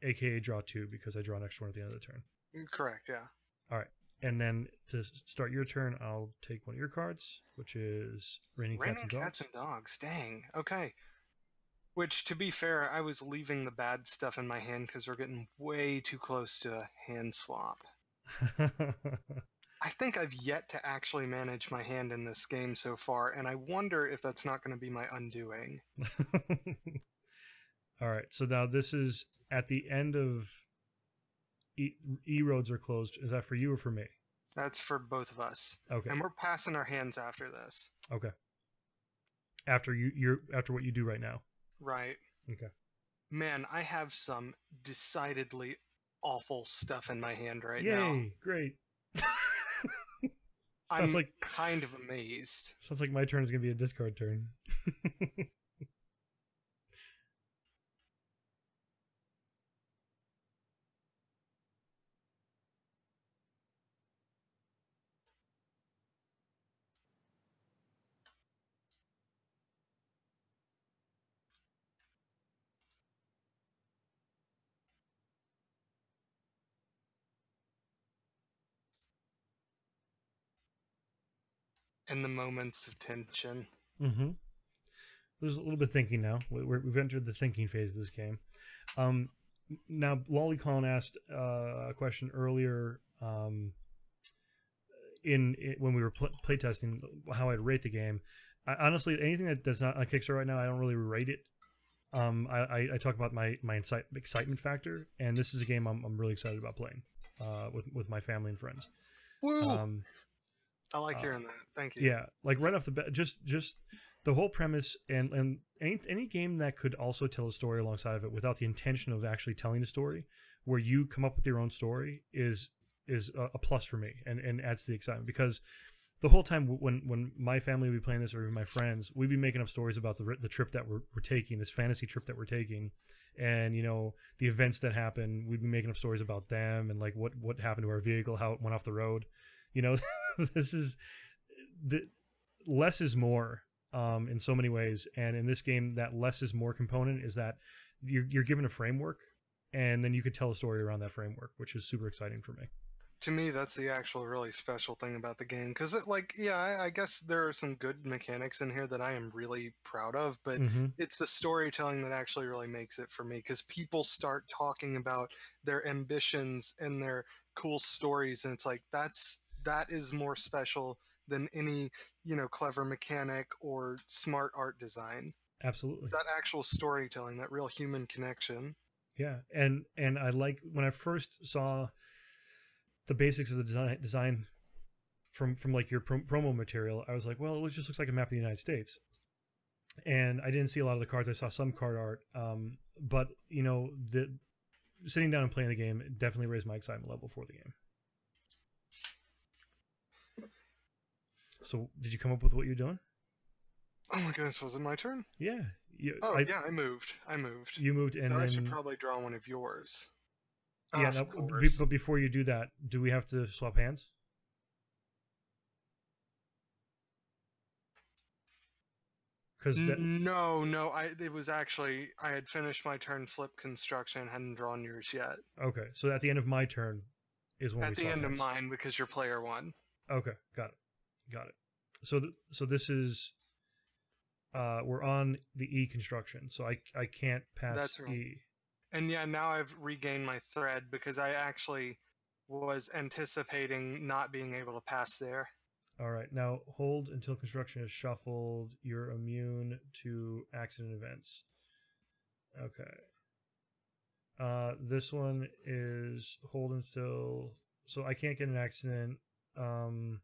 aka draw 2 because I draw an extra one at the end of the turn. Correct. Yeah. All right. And then to start your turn, I'll take one of your cards, which is Raining Cats and Dogs. Cats and Dogs. Dang. Okay. Which, to be fair, I was leaving the bad stuff in my hand because we're getting way too close to a hand swap. I think I've yet to actually manage my hand in this game so far, and I wonder if that's not going to be my undoing. All right. So now this is at the end of E roads are closed. Is that for you or for me? That's for both of us. Okay. And we're passing our hands after this. Okay. After after what you do right now. Right. Okay. Man, I have some decidedly awful stuff in my hand right Yay, now. Great. I'm like kind of amazed. Sounds like my turn is going to be a discard turn. In the moments of tension. Mm-hmm. There's a little bit of thinking now. We've entered the thinking phase of this game. Now, Lollycon asked a question earlier when we were playtesting how I'd rate the game. Honestly, anything that's not on Kickstarter right now, I don't really rate it. I talk about my excitement factor, and this is a game I'm really excited about playing with my family and friends. Woo! I like hearing that. Thank you. Yeah, like right off the bat, just the whole premise and any game that could also tell a story alongside of it without the intention of actually telling a story, where you come up with your own story, is a plus for me and adds to the excitement. Because the whole time when my family would be playing this, or even my friends, we'd be making up stories about the trip that we're taking, this fantasy trip that we're taking, and the events that happen. We'd be making up stories about them and like what happened to our vehicle, how it went off the road. This is less is more in so many ways, and in this game, that less is more component is that you're given a framework, and then you could tell a story around that framework, which is super exciting for me. To me, that's the actual really special thing about the game, because I guess there are some good mechanics in here that I am really proud of, but it's the storytelling that actually really makes it for me, because people start talking about their ambitions and their cool stories, and it's like that is more special than any clever mechanic or smart art design. Absolutely. It's that actual storytelling, that real human connection. Yeah, and I like when I first saw the basics of the design from like your promo material, I was like, well, it just looks like a map of the United States. And I didn't see a lot of the cards. I saw some card art, but the sitting down and playing the game definitely raised my excitement level for the game. So, did you come up with what you're doing? Oh my goodness, was it my turn? Yeah. I moved. You moved, and so then I should probably draw one of yours. Yeah, but before you do that, do we have to swap hands? Because no, it was actually I had finished my turn flip construction, hadn't drawn yours yet. Okay, so at the end of my turn is when at the end of mine because your player won. Okay, got it. So this is we're on the E construction, so I can't pass That's right. E. And yeah, now I've regained my thread because I actually was anticipating not being able to pass there. All right. Now hold until construction is shuffled. You're immune to accident events. Okay. This one is hold until, so I can't get an accident. I'm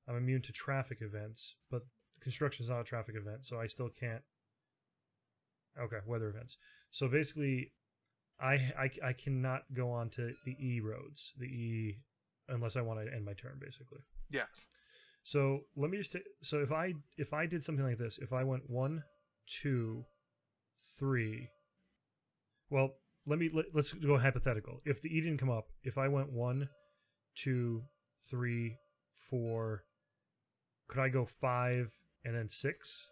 immune to traffic events, but construction is not a traffic event, so I still can't. Okay, weather events. So basically, I cannot go on to the E roads, the E, unless I want to end my turn, basically. Yes. So let me just so if I did something like this, if I went 1, 2, 3, well, let's go hypothetical. If the E didn't come up, if I went 1, 2, 3, 4, could I go 5 and then 6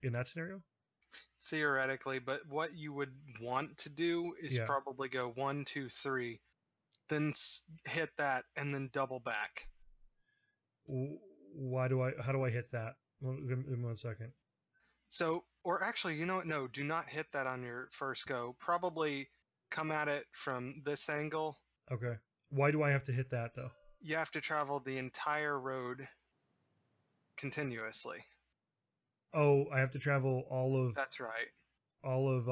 in that scenario? Theoretically, but what you would want to do is Yeah. probably go 1, 2, 3, then hit that, and then double back. Why do I? How do I hit that? Give me 1 second. So, or actually, you know what? No, do not hit that on your first go. Probably come at it from this angle. Okay. Why do I have to hit that though? You have to travel the entire road continuously. Oh, I have to travel That's right. all of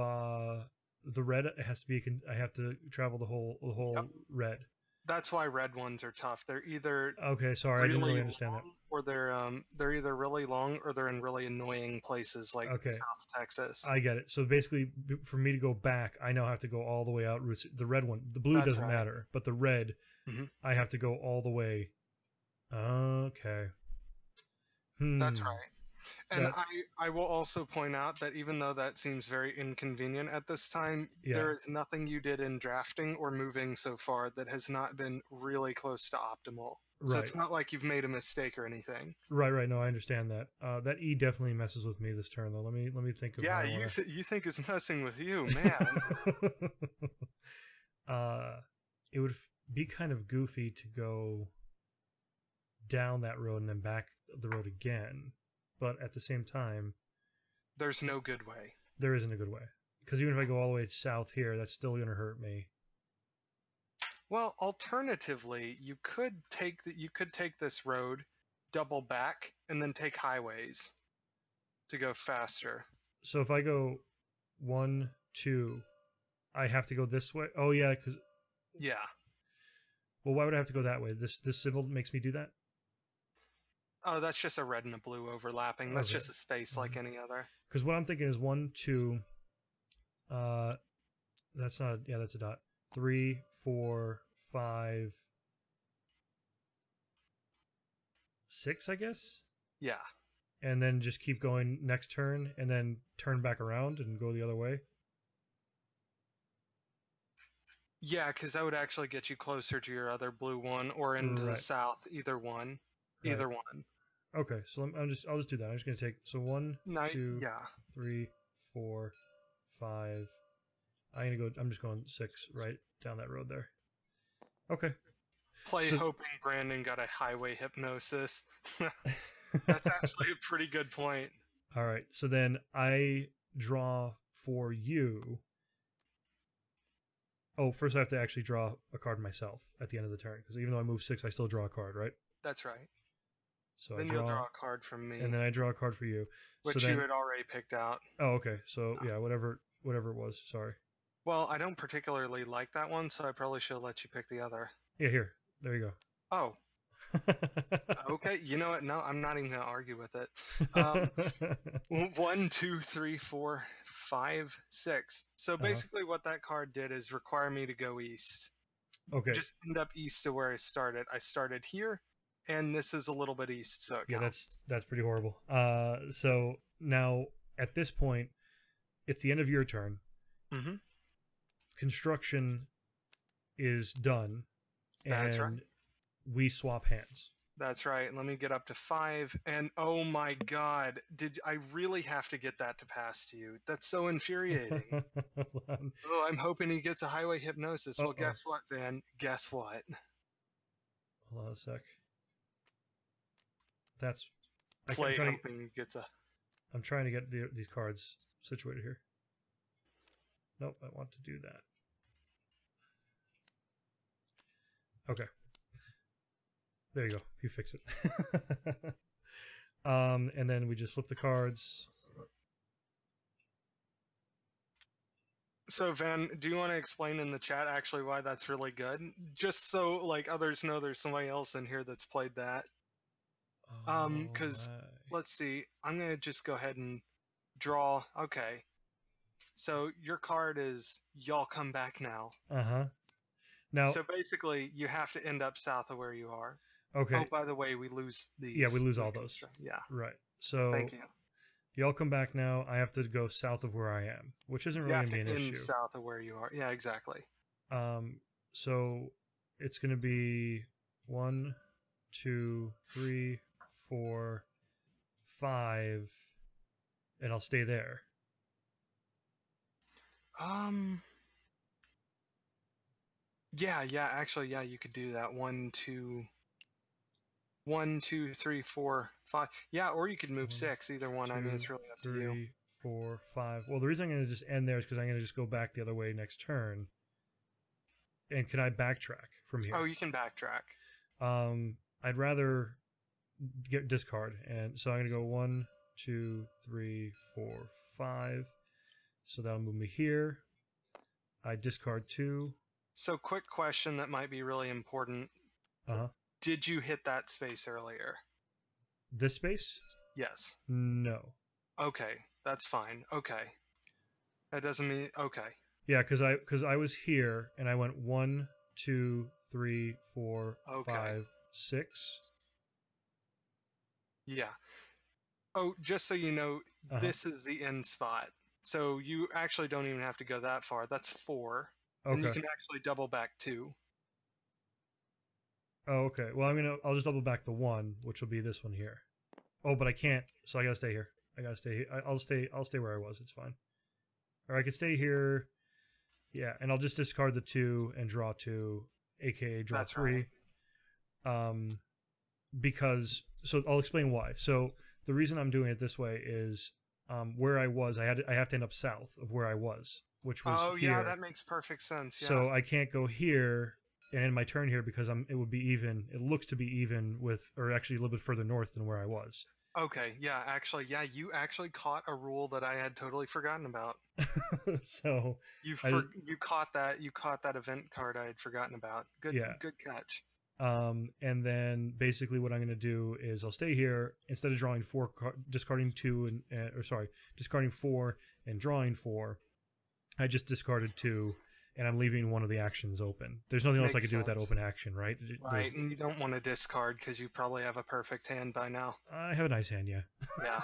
the red. It has to be. I have to travel the whole Yep. red. That's why red ones are tough. They're either Okay, sorry, I didn't really understand that. or they're either really long or they're in really annoying places like Okay. South Texas. I get it. So basically, for me to go back, I now have to go all the way out. The red one, the blue That's doesn't right. matter, but the red, Mhm. I have to go all the way. Okay. That's right. And That, I will also point out that even though that seems very inconvenient at this time, Yeah. there is nothing you did in drafting or moving so far that has not been really close to optimal. So Right. it's not like you've made a mistake or anything. Right. No, I understand that. That E definitely messes with me this turn, though. Let me think of. Yeah, how I you wanna... you think it's messing with you, man. It would be kind of goofy to go down that road and then back the road again, but at the same time, There's no good way. there isn't a good way. Because even if I go all the way south here, that's still going to hurt me. Well, alternatively, you could take this road, double back, and then take highways to go faster. So if I go 1, 2, I have to go this way. Oh yeah, because Yeah. well, why would I have to go that way? This symbol makes me do that. Oh, that's just a red and a blue overlapping. That's Okay. just a space like any other. Because what I'm thinking is 1, 2. That's not. Yeah, that's a dot. 3, 4, 5, 6, I guess. Yeah. And then just keep going next turn, and then turn back around and go the other way. Yeah, because that would actually get you closer to your other blue one or into the Right. south. Either one. Right. Either one. Okay, so I'll just do that. I'm just gonna take 1, No, 2, yeah. 3, 4, 5. I'm just going 6 right down that road there. Okay. Play So- hoping Brandon got a highway hypnosis. That's actually a pretty good point. All right. So then I draw for you. Oh, first I have to actually draw a card myself at the end of the turn, because even though I move 6, I still draw a card, right? That's right. So Then you'll draw a card from me, and then I draw a card for you. which so then, you had already picked out. Oh, okay. So yeah, whatever it was. Sorry. Well, I don't particularly like that one, so I probably should let you pick the other. Yeah, here. There you Oh, go. okay. You know what? No, I'm not even going to argue with it. 1, 2, 3, 4, 5, 6. So basically, what that card did is require me to go east. Okay. Just end up east to where I started. I started here, and this is a little bit east, so it counts. That's pretty horrible. So now at this point, it's the end of your turn. Mm-hmm. Construction is done, That's right. and we swap hands. That's right. Let me get up to 5. And oh my god, did I really have to get that to pass to you? That's so infuriating. Oh, I'm hoping he gets a highway hypnosis. Well, guess what, Van? Guess what? Hold on a sec. That's Play hoping he gets a... I'm trying to get these cards situated here. Nope, I want to do that. Okay. There you go. You fix it. And then we just flip the cards. So Van, do you want to explain in the chat actually why that's really good? Just so like others know there's somebody else in here that's played that. Because Alright. let's see, I'm gonna just go ahead and draw. Okay. So your card is y'all come back now. Uh-huh. Now, So basically, you have to end up south of where you are. okay. Oh, by the way, we lose these. Yeah, we lose all those. Yeah. Right. So Thank you. y'all come back now. I have to go south of where I am, which isn't You really have gonna to be an end issue. south of where you are. Yeah, exactly. So it's gonna be 1, 2, 3, 4, 5, and I'll stay there. Yeah, actually, yeah, you could do that. 1, 2, 3, 4, 5. Yeah, or you could move 6. Either one. I mean, it's really up to you. 3, 4, 5. Well, the reason I'm gonna just end there is because I'm gonna just go back the other way next turn. And can I backtrack from here? Oh, you can backtrack. I'd rather get discard, and so I'm gonna go 1, 2, 3, 4, 5. So that'll move me here. I discard 2. So, quick question that might be really important. Uh-huh. Did you hit that space earlier? This space? Yes. No. Okay, that's fine. Okay. That doesn't mean okay. Yeah, because I was here and I went 1, 2, 3, 4, Okay. 5, 6. Yeah. Oh, just so you know, Uh-huh. this is the end spot. So you actually don't even have to go that far. That's 4. And you Okay. can actually double back 2. Oh, okay. Well, I'll just double back the 1, which will be this one here. Oh, but I can't, so I gotta stay here. I gotta stay here. I'll stay where I was. It's fine. Or I could stay here. Yeah, and I'll just discard the 2 and draw 2, aka draw That's 3. right. Because so I'll explain why. So the reason I'm doing it this way is where I was. I have to end up south of where I was, which was Oh, here. yeah, that makes perfect sense. Yeah. So I can't go here and end my turn here because it would be even. It looks to be even with, or actually a little bit further north than where I was. Okay, yeah, actually, yeah, you actually caught a rule that I had totally forgotten about. So You caught that event card I had forgotten about. Good catch. And then basically what I'm going to do is I'll stay here instead of drawing 4, discarding 2 discarding 4 and drawing 4. I just discarded 2, and I'm leaving one of the actions open. There's nothing else I could do with that open action, right? Right, and you don't want to discard because you probably have a perfect hand by now. I have a nice hand, yeah. Yeah.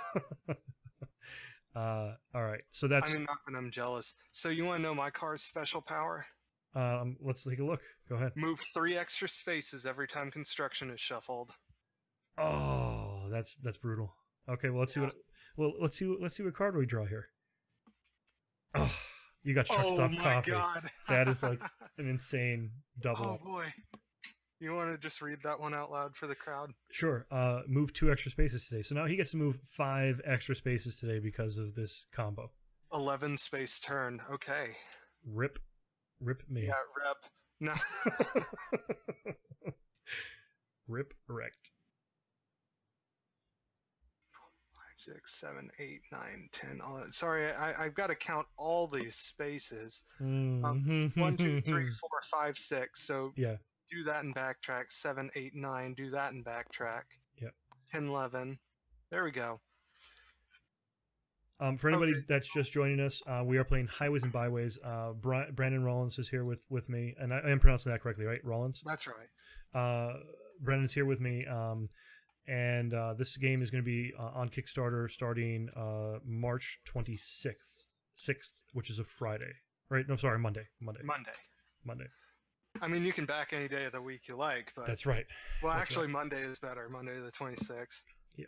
All right, so that's. I mean, not that I'm jealous. So you want to know my car's special power? Let's take a look. Go ahead. Move 3 extra spaces every time construction is shuffled. Oh, that's brutal. Okay, well let's see what card we draw here. Oh, you got truck stop coffee. God. That is like an insane double. Oh boy. You want to just read that one out loud for the crowd? Sure. Move 2 extra spaces today. So now he gets to move 5 extra spaces today because of this combo. 11 space turn. Okay. Rip me. Yeah, rip. No. Rip wrecked. 5, 6, 7, 8, 9, 10. Sorry, I've got to count all these spaces. 1, 2, 3, 4, 5, 6. So yeah. Do that and backtrack. 7, 8, 9. Do that and backtrack. Yep. 10, 11. There we go. For anybody that's just joining us, we are playing Highways and Byways. Brandon Rollins is here with me, and I am pronouncing that correctly, right? Rollins? That's right. Brandon's here with me, and this game is going to be on Kickstarter starting March 6th, which is a Friday. Right? No, sorry, Monday. I mean, you can back any day of the week you like, but that's right. Well, actually, Monday is better. Monday the 26th. Yeah,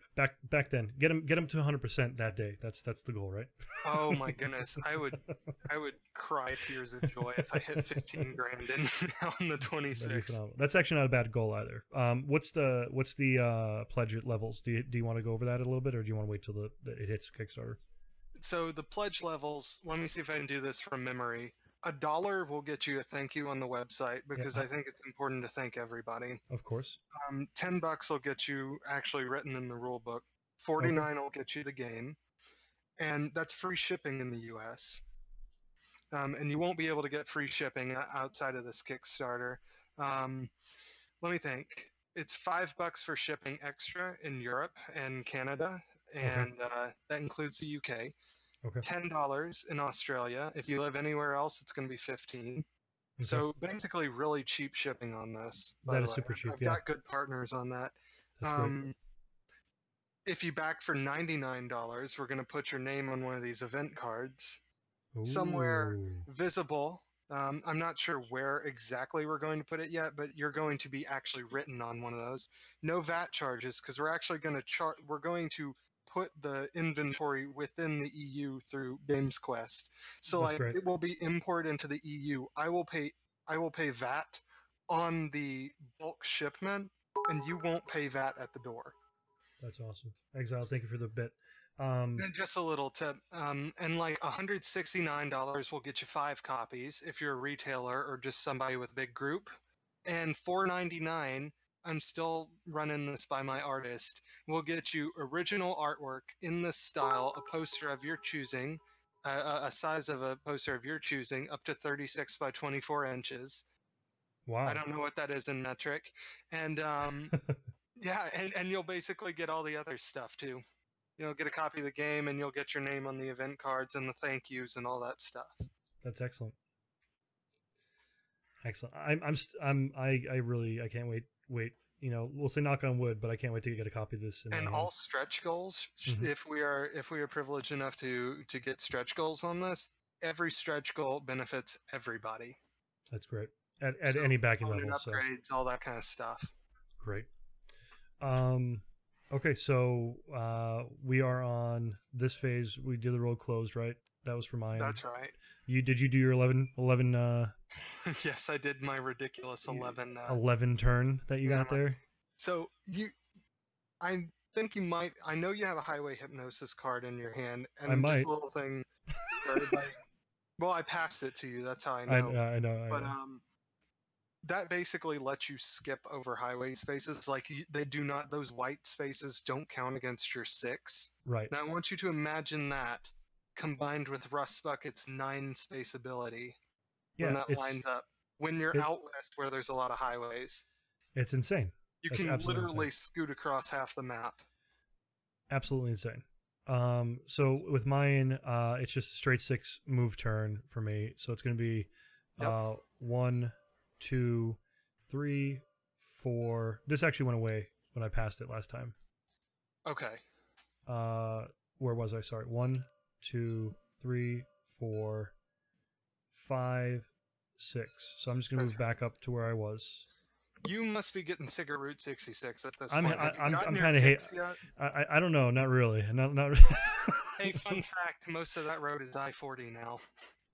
back then. Get him to 100% that day. That's the goal, right? Oh my goodness, I would cry tears of joy if I hit 15 grand in on the 26th. That's actually not a bad goal either. What's the pledge levels? Do you want to go over that a little bit, or do you want to wait till it hits Kickstarter? So the pledge levels. Let me see if I can do this from memory. $1 will get you a thank you on the website Yeah, because I think it's important to thank everybody. of course. $10 will get you actually written in the rule book. Okay. 49 will get you the game, and that's free shipping in the U.S. And you won't be able to get free shipping outside of this Kickstarter. Um, let me think. It's $5 for shipping extra in Europe and Canada, Okay. and that includes the UK. Okay. $10 in Australia. If you live anywhere else, it's going to be 15. Okay. So basically, really cheap shipping on this. By That the is way, super cheap. I've Yeah, got good partners on that. that's great. Um, if you back for $99, we're going to put your name on one of these event cards somewhere Ooh. visible. I'm not sure where exactly we're going to put it yet, but you're going to be actually written on one of those. No VAT charges because we're actually going to We're going to put the inventory within the EU through Games Quest. So That's like great. it will be imported into the EU. I will pay VAT on the bulk shipment, and you won't pay VAT at the door. That's awesome. Exile, thank you for the bit. And just a little tip, and like $169 will get you 5 copies if you're a retailer or just somebody with a big group, and $4.99. I'm still running this by my artist. Will get you original artwork in this style, a poster of your choosing, a size of a poster of your choosing, up to 36 by 24 inches. I Wow. don't know what that is in metric, and yeah, and you'll basically get all the other stuff too. You'll get a copy of the game, and you'll get your name on the event cards and the thank yous and all that stuff. That's excellent. Excellent. I really I can't wait. You know, we'll say knock on wood, but I can't wait to get a copy of this in my And all hands. stretch goals, Hmm. if we are privileged enough to get stretch goals on this, every stretch goal benefits everybody. That's great. At So any backing component level, so upgrades, all that kind of stuff. great. Um, okay, so we are on this phase. We did the road closed, right? That was for Mayan. That's right. You do your 11 Yes, I did my ridiculous 11. 11 turn that you Yeah, got there? so I think you might. I know you have a highway hypnosis card in your hand, I and just might. a little thing for everybody. Well, I passed it to you. That's how I I know. I know, I But know. that basically lets you skip over highway spaces. Like they do not; those white spaces don't count against your 6. Right. Now I want you to imagine that combined with Rust Bucket's 9 space ability when Yeah, that lines up. When you're it out west where there's a lot of highways, it's insane. you That's can absolutely insane. literally scoot across half the map. Absolutely insane. So with mine, it's just a straight 6 move turn for me. So it's going to be Yep. 1, 2, 3, 4. This actually went away when I passed it last time. Okay. Where was I? Sorry. 1, 2, 3, 4, 5, 6. So I'm just going to That's move right. back up to where I was. You must be getting sick of Route 66 at this I'm point. Have you I'm gotten I'm your kind of kicks yet? I don't know, not really. Not Hey, fun fact, most of that road is I-40 now.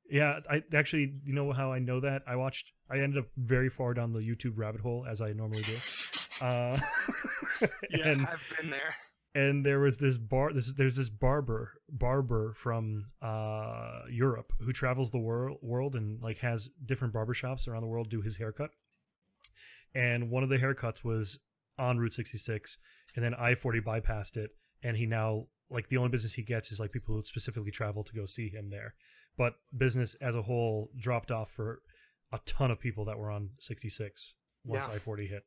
Yeah, I actually, you know how I know that? I ended up very far down the YouTube rabbit hole as I normally do. Uh, Yeah, and I've been there. and there was this there's this barber from Europe who travels the world and like has different barbershops around the world do his haircut. And one of the haircuts was on Route 66, and then I-40 bypassed it, and he now like the only business he gets is like people who specifically travel to go see him there. But business as a whole dropped off for a ton of people that were on 66 once Yeah. I-40 hit.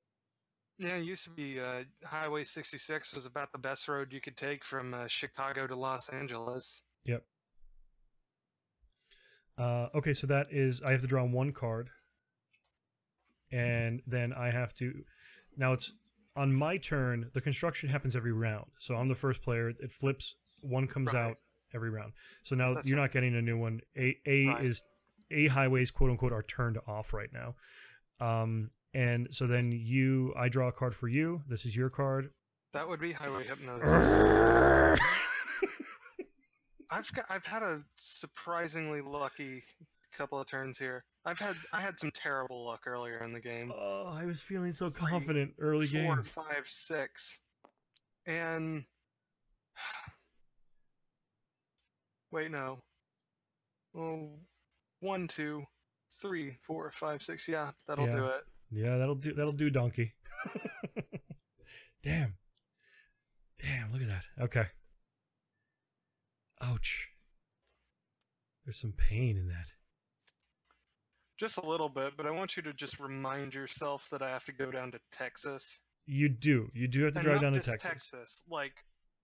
Yeah, it used to be Highway 66 was about the best road you could take from Chicago to Los Angeles. Yep. Okay, so that is I have to draw one card, and then I have to. Now it's on my turn. The construction happens every round, so I'm the first player. It flips. One comes Right. out every round. So now That's you're right. not getting a new one. Right. A highways quote unquote are turned off right now. And so then I draw a card for you. This is your card. That would be Highway Hypnosis. I've had a surprisingly lucky couple of turns here. I had some terrible luck earlier in the game. Oh, I was feeling so 3, confident early 4, game. 5, 6, and wait, no. Oh, 1, 2. 3, 4, 5, 6. Yeah, that'll Yeah. do it. Yeah, that'll do, donkey. Damn. Damn, look at that. Okay. Ouch. There's some pain in that. Just a little bit, but I want you to just remind yourself that I have to go down to Texas. You do. You do have to And drive not down to just Texas. like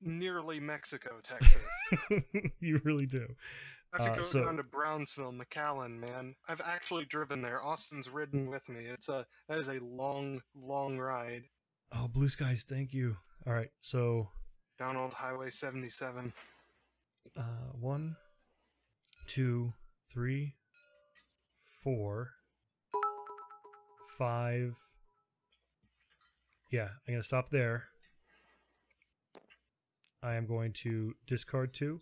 nearly Mexico, Texas. You really do. I have to go So down to Brownsville, McAllen, man. I've actually driven there. Austin's ridden with me. That is a long, long ride. oh, blue skies, thank you. All right, so Down old Highway 77. 1, 2, 3, 4, 5. Yeah, I'm gonna stop there. I am going to discard 2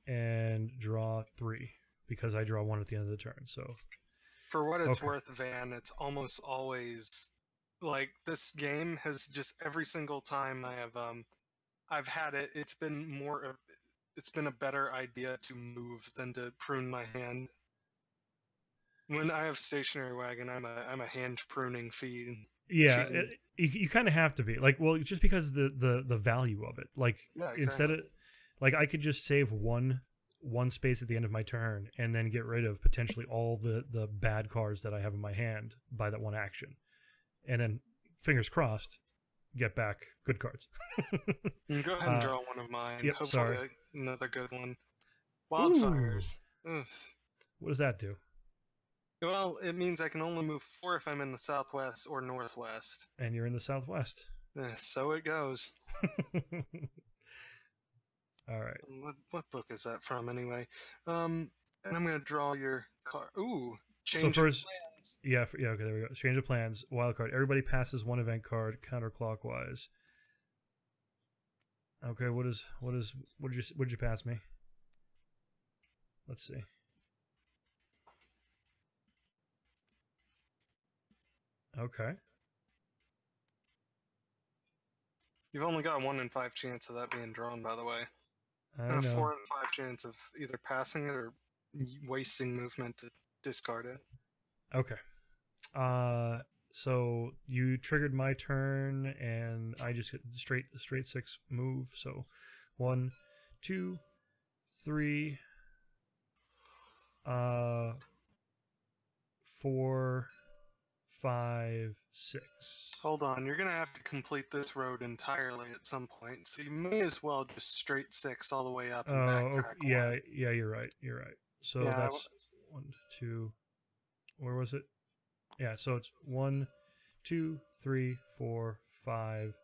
and draw 3 because I draw 1 at the end of the turn. So For what it's Okay. worth, Van, it's almost always like this game has just every single time I've had it, it's been a better idea to move than to prune my hand. When I have stationary wagon, I'm a hand pruning feed. yeah, machine. you kind of have to be like, well, just because the value of it. Like Yeah, instead exactly. of like I could just save one space at the end of my turn and then get rid of potentially all the bad cards that I have in my hand by that one action, and then fingers crossed, get back good cards. You can go ahead and draw one of mine. Yep, Hopefully sorry. another good one. Ooh, Wildfires. Ugh. what does that do? Well, it means I can only move 4 if I'm in the southwest or northwest. And you're in the southwest. So it goes. All right. What book is that from anyway? And I'm gonna draw your card. Ooh, So change of first, plans. yeah, okay, there we go. Change of plans. Wild card. Everybody passes one event card counterclockwise. Okay, what did you pass me? Let's see. Okay. You've only got 1 in 5 chance of that being drawn, by the way, I and a know. 4 in 5 chance of either passing it or wasting movement to discard it. Okay. So you triggered my turn, and I just get straight 6 move. So 1, 2, 3, 4, 5, 6. Hold on, you're gonna have to complete this road entirely at some point, so you may as well just straight 6 all the way up and Oh, backtrack. okay. Yeah, you're right. You're right. So Yeah, that's 1, 2. Where was it? Yeah, so it's 1, 2, 3, 4, 5.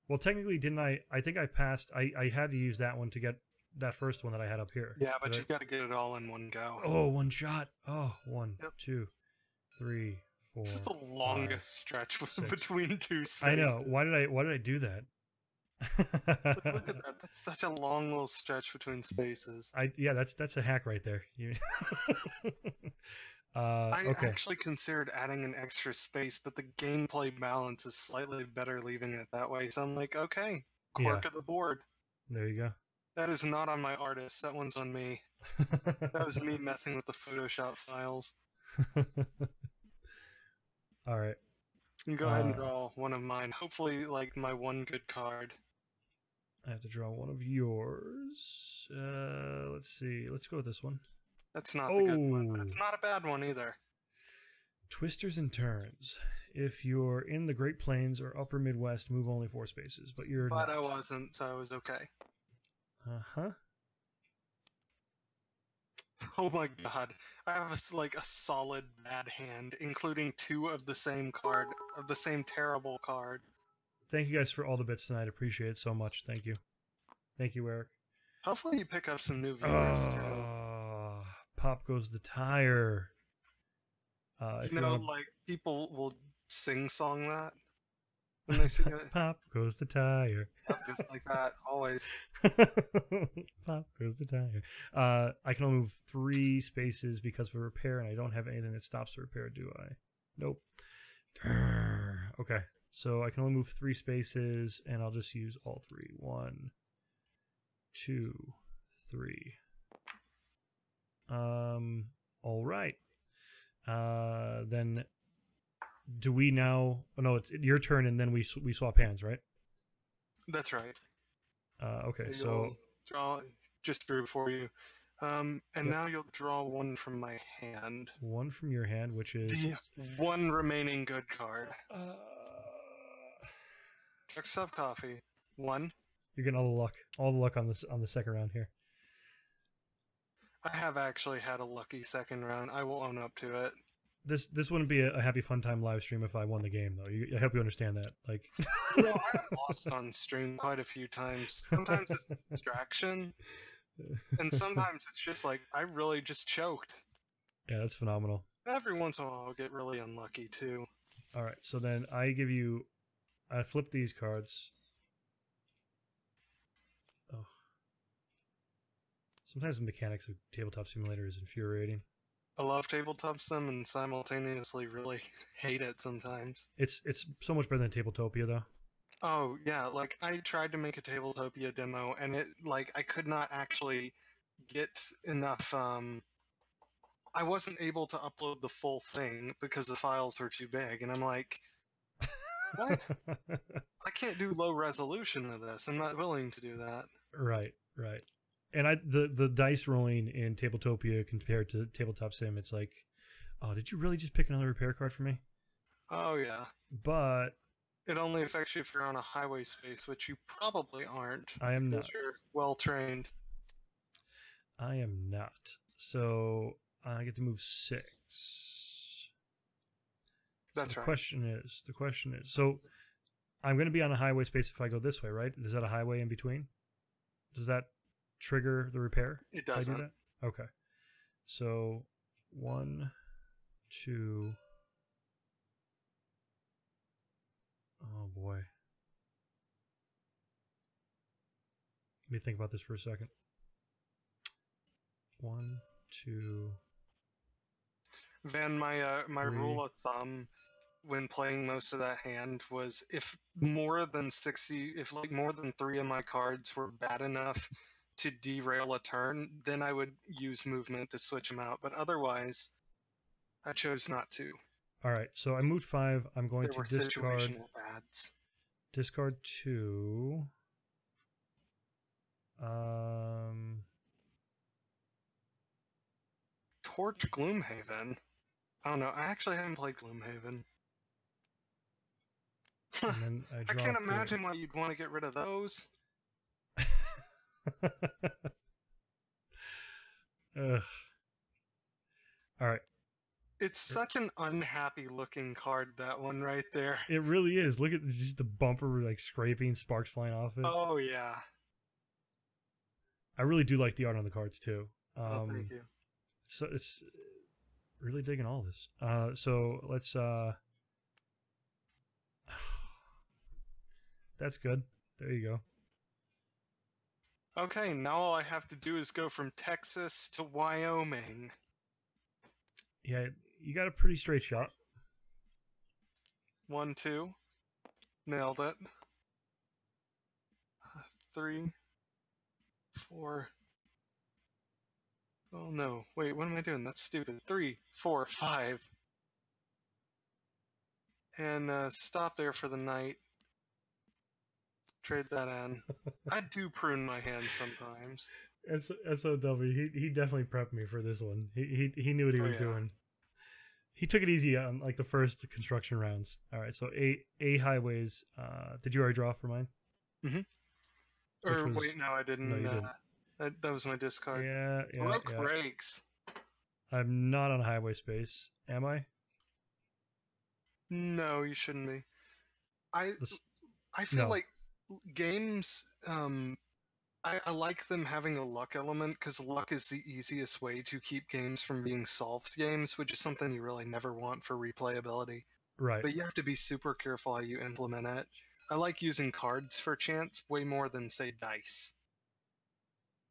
Well, technically, didn't I? I think I passed. I had to use that one to get that first one that I had up here. Yeah, but Did you've got to get it all in one go. Oh, one shot. Oh, 1, Yep. 2, 3, 4. This is the longest stretch 6. between 2 spaces. I know. Why did I do that? Look at that. That's such a long little stretch between spaces. Yeah, that's a hack right there. I Okay. actually considered adding an extra space, but the gameplay balance is slightly better leaving it that way. So I'm like, okay, quirk of the board. There you go. That is not on my artist. That one's on me. That was me messing with the Photoshop files. All right. You can go ahead and draw one of mine. Hopefully, like my one good card. I have to draw one of yours. Let's see. Let's go with this one. That's not the good one, but it's not a bad one either. Twisters and turns. If you're in the Great Plains or Upper Midwest, move only 4 spaces. But you're But not. I wasn't, so I was okay. Uh-huh. Oh my god. I have like a solid bad hand, including 2 of the same card, of the same terrible card. Thank you guys for all the bits tonight. Appreciate it so much. Thank you. Thank you, Eric. Hopefully you pick up some new viewers too. Pop goes the tire. You know, like people will sing-song that when they sing it. Pop goes the tire. Just like that, always. Pop goes the tire. I can only move 3 spaces because of a repair, and I don't have anything that stops the repair, do I? Nope. Okay, so I can only move 3 spaces, and I'll just use all 3. 1, 2, 3. All right. Then do we now? Oh no, it's your turn, and then we swap hands, right? That's right. Okay. So So you'll draw just drew for you. And yep, now you'll draw one from my hand. one from your hand, which is The one remaining good card. uh, Next up, coffee. One. you're getting all the luck on this on the second round here. I have actually had a lucky second round. I will own up to it. This wouldn't be a happy fun time live stream if I won the game though. I hope you understand that. Like, I've lost on stream quite a few times. Sometimes it's distraction, and sometimes it's just like I really just choked. yeah, that's phenomenal. Every once in a while, I'll get really unlucky too. All right, so then I flip these cards. Oh, sometimes the mechanics of Tabletop Simulator is infuriating. I love tabletop sim and simultaneously really hate it sometimes. It's so much better than Tabletopia though. Oh yeah, like I tried to make a Tabletopia demo and it like I could not actually get enough I wasn't able to upload the full thing because the files were too big and I'm like, what? I can't do low resolution of this. I'm not willing to do that. Right. And the dice rolling in Tabletopia compared to Tabletop Sim, it's like, oh, did you really just pick another repair card for me? Oh yeah. But It only affects you if you're on a highway space, which you probably aren't. I am because not. you're well trained. I am not. So I get to move 6. That's The right. question is, so I'm going to be on a highway space if I go this way, right? Is that a highway in between? Does that trigger the repair? It if I do doesn't. that? Okay. So 1, 2. Oh boy. Let me think about this for a second. 1, 2. Van, my 3. rule of thumb when playing most of that hand was if more than 60, if like more than 3 of my cards were bad enough to derail a turn, then I would use movement to switch them out. But otherwise, I chose not to. All right. So I moved 5. I'm going There to were situational bads. discard 2. Torch Gloomhaven. I don't know. I actually haven't played Gloomhaven. And then I I draw can't 3. imagine why you'd want to get rid of those. Ugh. All right. It's such an unhappy looking card, that one right there. It really is. Look at just the bumper like scraping, sparks flying off it. Oh, yeah. I really do like the art on the cards too. Oh, thank you. So it's really digging all this. So let's that's good. There you go. Okay, now all I have to do is go from Texas to Wyoming. Yeah, you got a pretty straight shot. 1, 2. Nailed it. 3, 4. Oh no, wait, what am I doing? That's stupid. 3, 4, 5. And stop there for the night. Trade that in. I do prune my hand sometimes. SOW. He definitely prepped me for this one. He knew what he Oh, was yeah. doing. He took it easy on like the first construction rounds. All right, so A highways. Did you already draw for mine? Or was- wait, no, I didn't. no, you didn't. That was my discard. Yeah. Broke rakes. I'm not on highway space, am I? No, you shouldn't be. This- I feel no. like games. I like them having a luck element because luck is the easiest way to keep games from being solved games, which is something you really never want for replayability. Right. But you have to be super careful how you implement it. I like using cards for chance way more than, say, dice.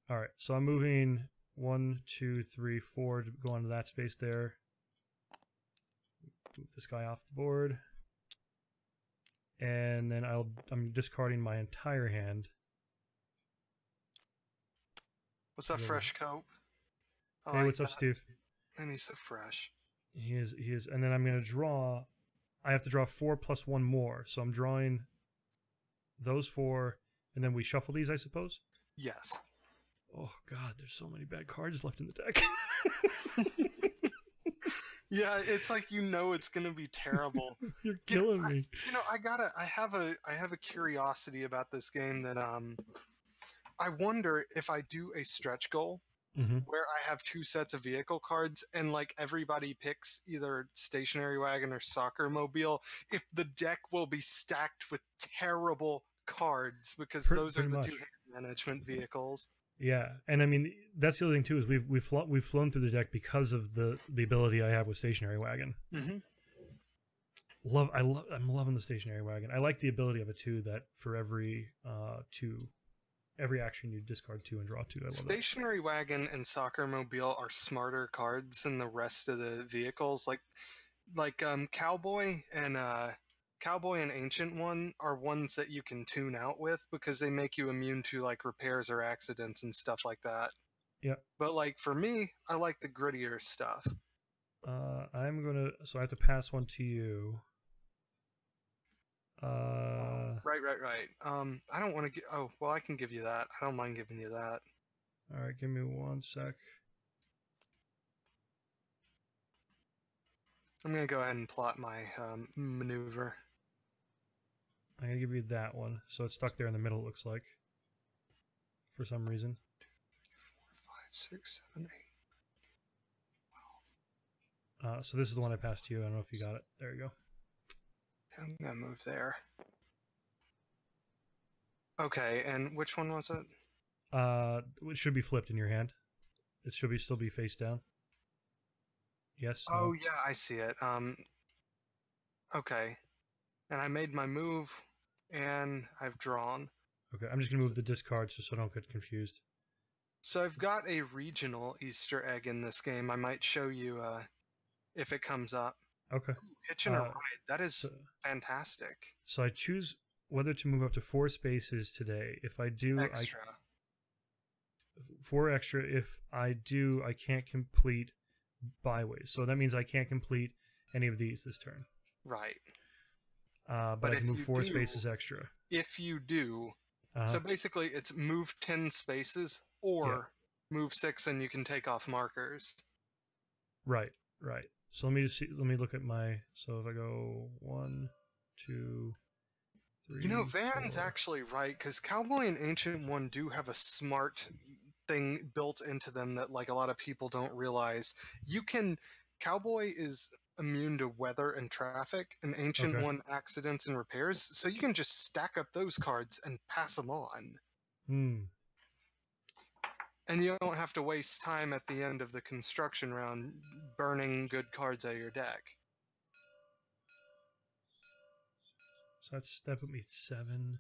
All right, so I'm moving 1, 2, 3, 4 to go onto that space there. Move this guy off the board, and then I'm discarding my entire hand. What's that, Yeah. fresh cope? I Hey, like what's up, that. Steve? And he's so fresh. He is. He is. And then I'm gonna draw. I have to draw 4 plus 1 more. So I'm drawing those 4, and then we shuffle these, I suppose. Yes. Oh God, there's so many bad cards left in the deck. Yeah, it's like it's gonna be terrible. You're You know, killing me. I have a curiosity about this game that I wonder if I do a stretch goal Mm-hmm. where I have 2 sets of vehicle cards and like everybody picks either stationary wagon or soccer mobile, if the deck will be stacked with terrible cards because those are Pretty the much. 2 hand management vehicles. Yeah, and I mean that's the other thing too is we've flown through the deck because of the ability I have with stationary wagon. Hmm. I'm loving the stationary wagon. I like the ability of it too. That for every action you discard 2 and draw 2. I love that. Stationary wagon and soccer mobile are smarter cards than the rest of the vehicles. Like Cowboy and Ancient One are ones that you can tune out with because they make you immune to like repairs or accidents and stuff like that. Yeah. But like for me, I like the grittier stuff. I'm gonna. So I have to pass one to you. Right. I don't want to get. Oh, well, I can give you that. I don't mind giving you that. All right. Give me 1 sec. I'm gonna go ahead and plot my maneuver. I'm gonna give you that one. So it's stuck there in the middle. It looks like. For some reason. 5, 6, 7, 8. So this is the one I passed to you. I don't know if you got it. There you go. I'm gonna move there. Okay, and which one was it? It should be flipped in your hand. It should still be face down. Yes. Oh No? yeah, I see it. Okay, and I made my move, and I've drawn. Okay. I'm just gonna move the discards just so I don't get confused. So I've got a regional Easter egg in this game. I might show you if it comes up. Okay. Hitching a ride. That is So, fantastic. so I choose whether to move up to 4 spaces today. If I do, Extra. 4 extra. If I do, I can't complete byways. So that means I can't complete any of these this turn. Right. But I can move 4 spaces extra. If you do, so basically it's move 10 spaces or move 6 and you can take off markers. Right. So let me look at my. So if I go 1, 2, 3. Van's 4. actually right because Cowboy and Ancient One do have a smart thing built into them that like a lot of people don't realize. Cowboy is immune to weather and traffic, and Ancient One accidents and repairs, so you can just stack up those cards and pass them on. And you don't have to waste time at the end of the construction round burning good cards out of your deck. So that put me at 7.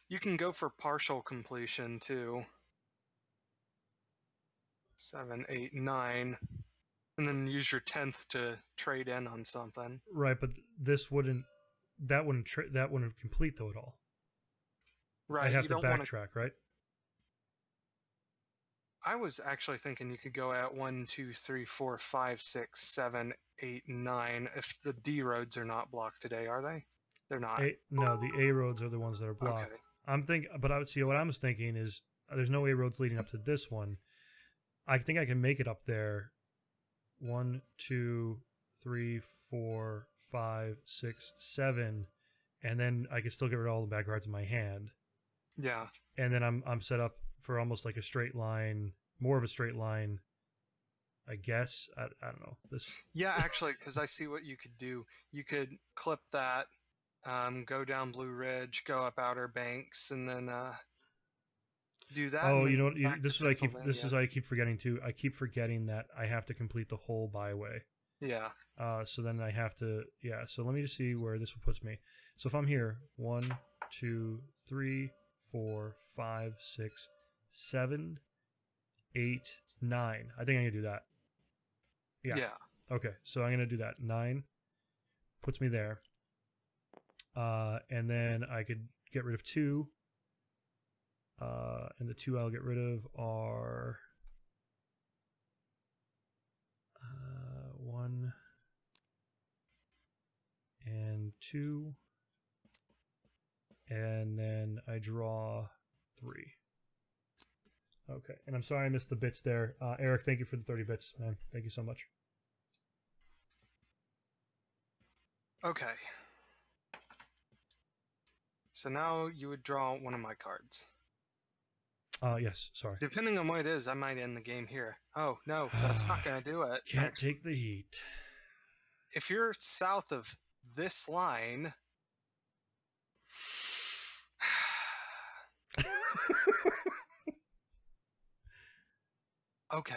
You can go for partial completion too. 7, 8, 9, and then use your 10th to trade in on something. Right, but that wouldn't complete though at all. Right, I'd have to backtrack, right? I was actually thinking you could go at 1, 2, 3, 4, 5, 6, 7, 8, 9. If the D roads are not blocked today, are they? They're not. No, the A roads are the ones that are blocked. Okay. But I would see what I was thinking is there's no A roads leading up to this one. I think I can make it up there. 1, 2, 3, 4, 5, 6, 7, and then I can still get rid of all the bad cards in my hand. Yeah. And then I'm set up for almost like a straight line, more of a straight line, I guess. I don't know. Yeah, actually, because I see what you could do. You could clip that, go down Blue Ridge, go up Outer Banks, and then do that. Oh, you know what? This is what I keep forgetting too. I keep forgetting that I have to complete the whole byway. Yeah. So then I have to. Yeah. So let me just see where this puts me. So if I'm here, 1, 2, 3, 4, 5, 6, 7, 8, 9. I think I'm gonna do that. Yeah. Okay. So I'm gonna do that. 9 puts me there. And then I could get rid of 2. And the 2 I'll get rid of are 1 and 2. And then I draw 3. Okay, and I'm sorry I missed the bits there. Eric, thank you for the 30 bits, man. Thank you so much. Okay. So now you would draw one of my cards. Yes, sorry. Depending on what it is, I might end the game here. Oh, no, that's not going to do it. Can't take the heat. If you're south of this line... Okay.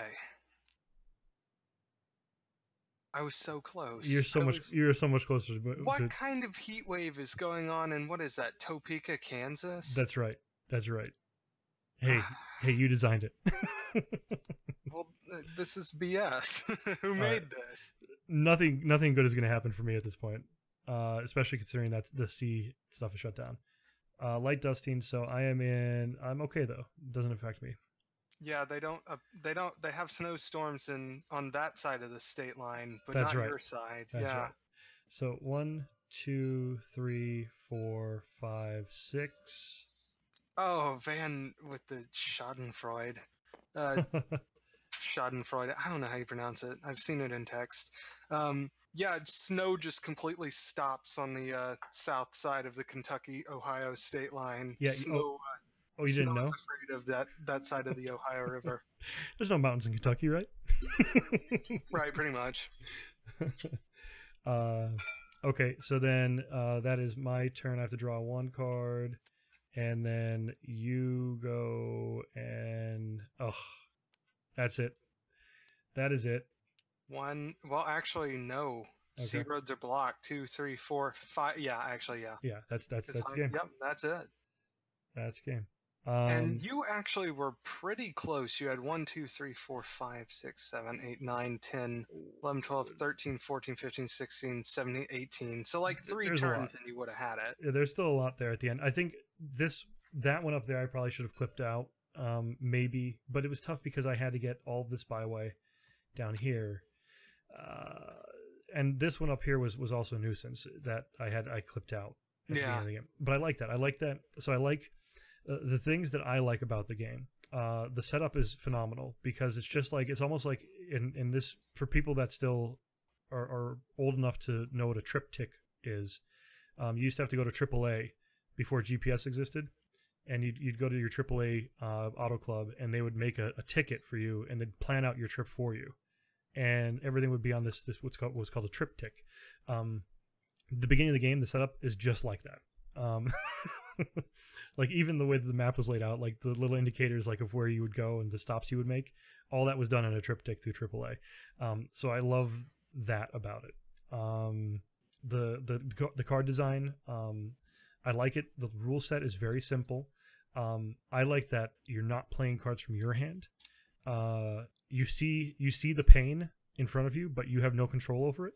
I was so close. You're so much closer to What kind of heat wave is going on in, what is that, Topeka, Kansas? That's right. That's right. Hey, you designed it. Well, this is BS. Who made this? Nothing good is going to happen for me at this point. Especially considering that the sea stuff is shut down. Light dusting, so I'm okay though. It doesn't affect me. Yeah, they have snowstorms on that side of the state line, but That's not right. your side. That's yeah. Right. So 1, 2, 3, 4, 5, 6. Oh, Van with the Schadenfreude. Schadenfreude. I don't know how you pronounce it. I've seen it in text. Yeah, snow just completely stops on the south side of the Kentucky-Ohio state line. Yeah. Snow, you didn't know? is afraid of that side of the Ohio River. There's no mountains in Kentucky, right? Right, pretty much. Okay, so then that is my turn. I have to draw 1 card, and then you go and that's it. That is it. 1. Well, actually, no. Okay. C roads are blocked. 2, 3, 4, 5. Yeah, actually, yeah. Yeah, that's the game. Yep, that's it. That's game. And you actually were pretty close. You had 1, 2, 3, 4, 5, 6, 7, 8, 9, 10, 11, 12, 13, 14, 15, 16, 17, 18. So like 3 turns and you would have had it. Yeah, there's still a lot there at the end. I think that one up there I probably should have clipped out, maybe, but it was tough because I had to get all this byway down here. And this one up here was also a nuisance that I clipped out at the beginning of the game. But I like that. I like that. So I like the things that I like about the game. The setup is phenomenal because it's just like, it's almost like in this, for people that still are old enough to know what a triptych is, you used to have to go to AAA before GPS existed, and you'd go to your AAA auto club, and they would make a ticket for you, and they'd plan out your trip for you, and everything would be on this what's called a triptych. The beginning of the game, the setup is just like that. Like even the way that the map was laid out, like the little indicators like of where you would go and the stops you would make, all that was done in a triptych through AAA. So I love that about it. The card design, I like it. The rule set is very simple. I like that you're not playing cards from your hand. You see the pain in front of you, but you have no control over it.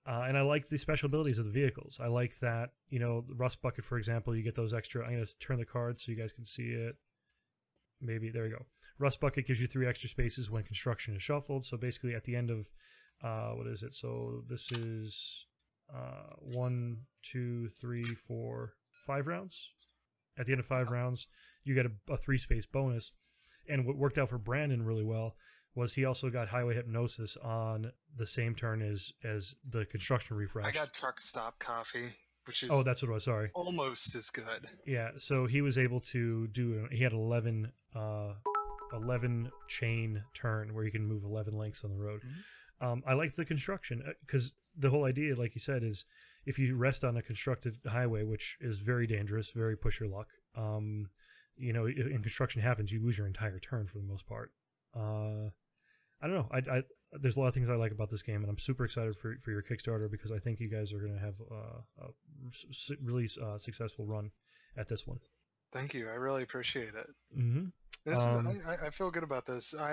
And I like the special abilities of the vehicles. I like that, the Rust Bucket, for example, you get those extra. I'm going to turn the card so you guys can see it. Maybe, there we go. Rust Bucket gives you 3 extra spaces when construction is shuffled. So basically at the end of, what is it? So this is 1, 2, 3, 4, 5 rounds. At the end of 5 rounds, you get a 3-space bonus. And what worked out for Brandon really well was he also got Highway Hypnosis on the same turn as the construction refresh. I got Truck Stop Coffee, which is that's what it was. Sorry, almost as good. Yeah, so he was able to he had 11 chain turn where you can move 11 lengths on the road. Mm-hmm. I like the construction because the whole idea, like you said, is if you rest on a constructed highway, which is very dangerous, very push your luck. In construction happens, you lose your entire turn for the most part. I don't know. I there's a lot of things I like about this game, and I'm super excited for your Kickstarter because I think you guys are going to have a really successful run at this one. Thank you. I really appreciate it. Mm-hmm. I feel good about this.